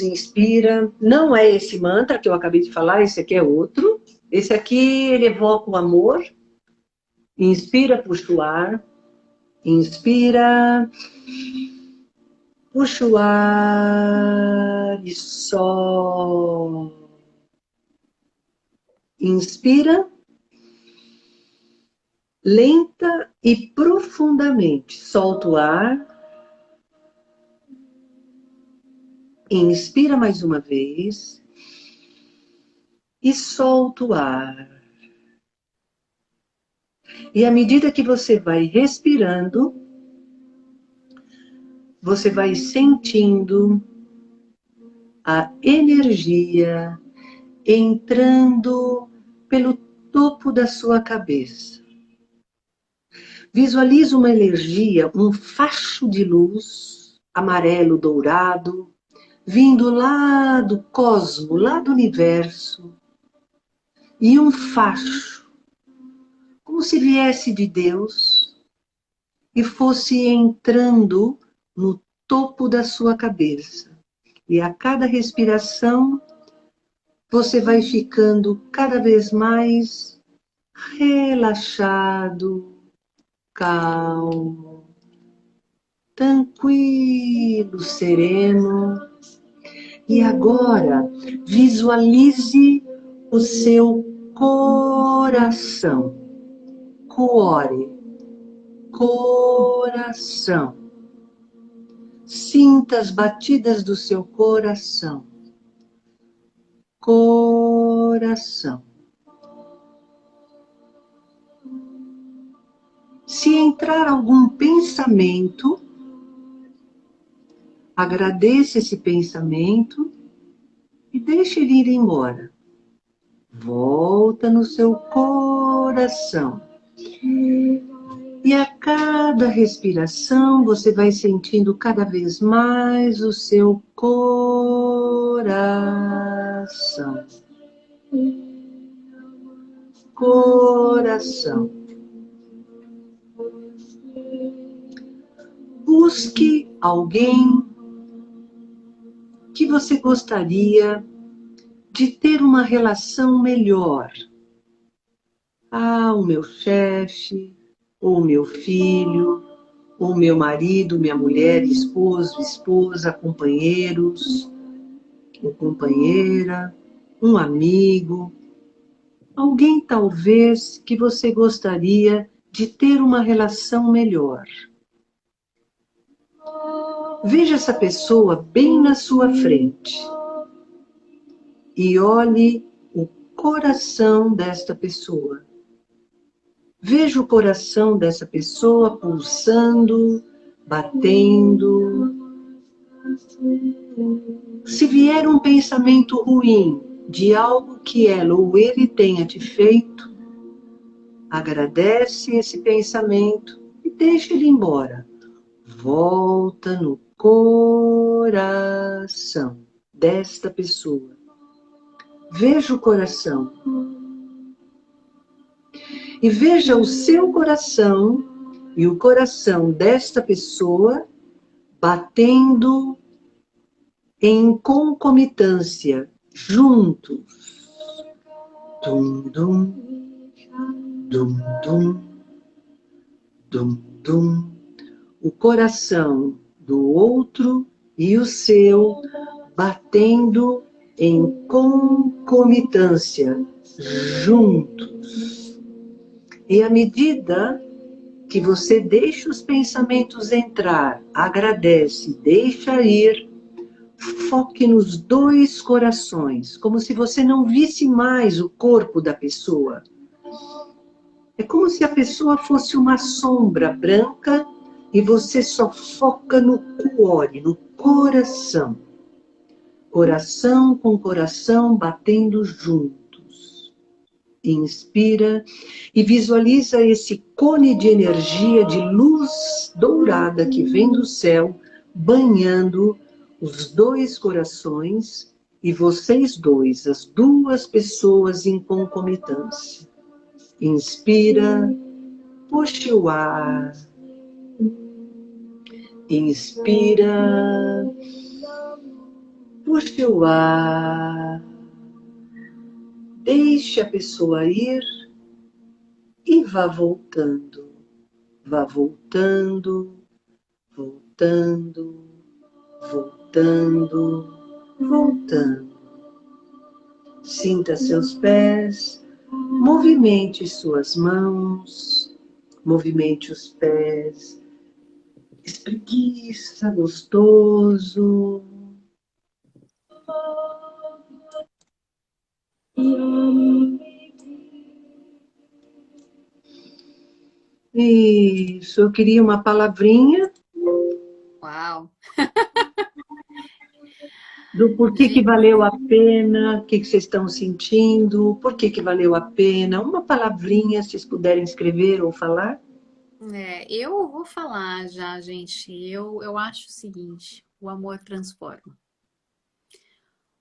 inspira. Não é esse mantra que eu acabei de falar, esse aqui é outro. Esse aqui, ele evoca o amor. Inspira, puxa o ar. Inspira. Puxa o ar e solta. Inspira lenta e profundamente. Solta o ar. Inspira mais uma vez. E solta o ar. E à medida que você vai respirando, você vai sentindo a energia entrando pelo topo da sua cabeça. Visualize uma energia, um facho de luz amarelo dourado, vindo lá do cosmo, lá do universo, e um facho, como se viesse de Deus e fosse entrando no topo da sua cabeça. E a cada respiração, você vai ficando cada vez mais relaxado, calmo, tranquilo, sereno. E agora, visualize o seu coração. Cuore, coração. Sinta as batidas do seu coração. Coração. Se entrar algum pensamento, agradeça esse pensamento e deixe ele ir embora. Volta no seu coração. E a cada respiração, você vai sentindo cada vez mais o seu coração. Coração. Busque alguém que você gostaria de ter uma relação melhor. Ah, o meu chefe, ou o meu filho, ou meu marido, minha mulher, esposo, esposa, companheiros, ou companheira, um amigo. Alguém talvez que você gostaria de ter uma relação melhor. Veja essa pessoa bem na sua frente e olhe o coração desta pessoa. Veja o coração dessa pessoa pulsando, batendo. Se vier um pensamento ruim de algo que ela ou ele tenha te feito, agradece esse pensamento e deixa ele embora. Volta no coração desta pessoa. Veja o coração. E veja o seu coração e o coração desta pessoa batendo em concomitância, juntos. Dum, dum, dum, dum, dum, dum. O coração do outro e o seu batendo em concomitância, juntos. E à medida que você deixa os pensamentos entrar, agradece, deixa ir, foque nos dois corações, como se você não visse mais o corpo da pessoa. É como se a pessoa fosse uma sombra branca e você só foca no cuore, no coração. Coração com coração batendo juntos. Inspira e visualiza esse cone de energia, de luz dourada que vem do céu, banhando os dois corações e vocês dois, as duas pessoas em concomitância. Inspira, puxe o ar. Inspira, puxe o ar. Deixe a pessoa ir e vá voltando. Vá voltando, voltando, voltando, voltando. Sinta seus pés, movimente suas mãos, movimente os pés, espreguiça, gostoso. Isso, eu queria uma palavrinha Uau! do porquê que valeu a pena, o que vocês estão sentindo, por que valeu a pena. Uma palavrinha, se vocês puderem escrever ou falar. Eu vou falar já, gente. Eu acho o seguinte: o amor transforma.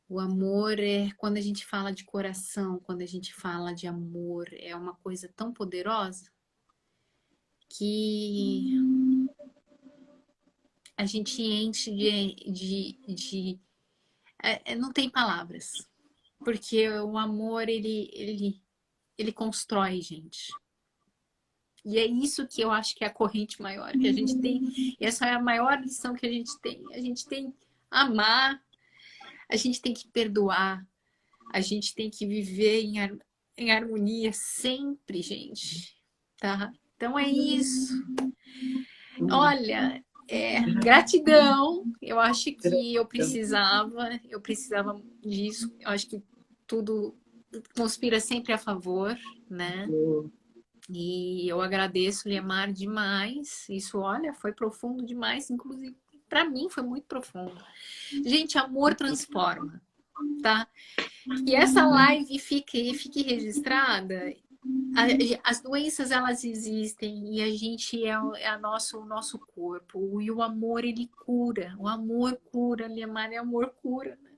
O amor é quando a gente fala de coração, quando a gente fala de amor, é uma coisa tão poderosa que a gente enche não tem palavras, porque o amor ele constrói, gente. E é isso que eu acho que é a corrente maior que a gente tem. Essa é a maior lição que a gente tem. A gente tem amar. a gente tem que perdoar, a gente tem que viver em harmonia sempre, gente, tá? Então é isso. Olha, gratidão. Eu acho que eu precisava disso. Eu acho que tudo conspira sempre a favor, né? E eu agradeço, Liemar, demais. Isso, olha, foi profundo demais, inclusive para mim foi muito profundo. Gente, amor transforma, tá? Que essa live fique registrada. As doenças, elas existem e a gente é o nosso corpo. E o amor, ele cura. O amor cura, Liemar, amor cura. Né?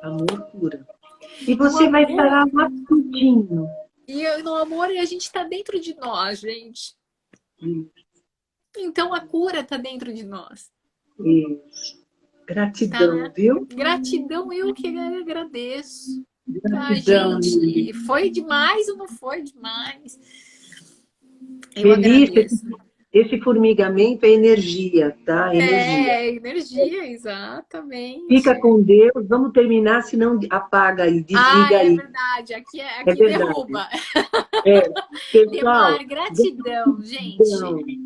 Amor cura. E você vai falar rapidinho. E no amor, a gente está dentro de nós, gente. Então a cura está dentro de nós. Isso. Gratidão, Tá? viu? Gratidão, eu que agradeço. Gratidão, Tá, gente? Lili. Foi demais ou não foi demais? Eu Feliz, agradeço. esse formigamento é energia, tá? Energia. Energia, exatamente. Fica com Deus, vamos terminar, senão apaga aí, desliga É aí. verdade, aqui É verdade. derruba. Pessoal, Liemar, gratidão, gente.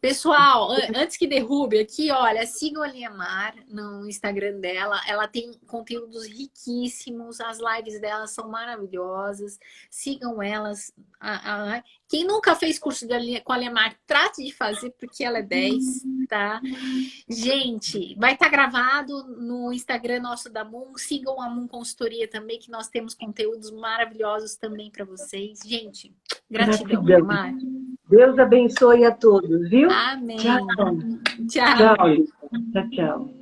Pessoal, antes que derrube aqui, olha, sigam a Liemar no Instagram dela. Ela tem conteúdos riquíssimos, as lives dela são maravilhosas. Sigam elas. Quem nunca fez curso com a Liemar, trate de fazer, porque ela é 10, tá? Gente, vai estar gravado no Instagram nosso da Moon. Sigam a Moon Consultoria também, que nós temos conteúdos maravilhosos também para vocês. Gente, gratidão, Liemar. Deus abençoe a todos, viu? Amém. Tchau. Tchau. Tchau. Tchau.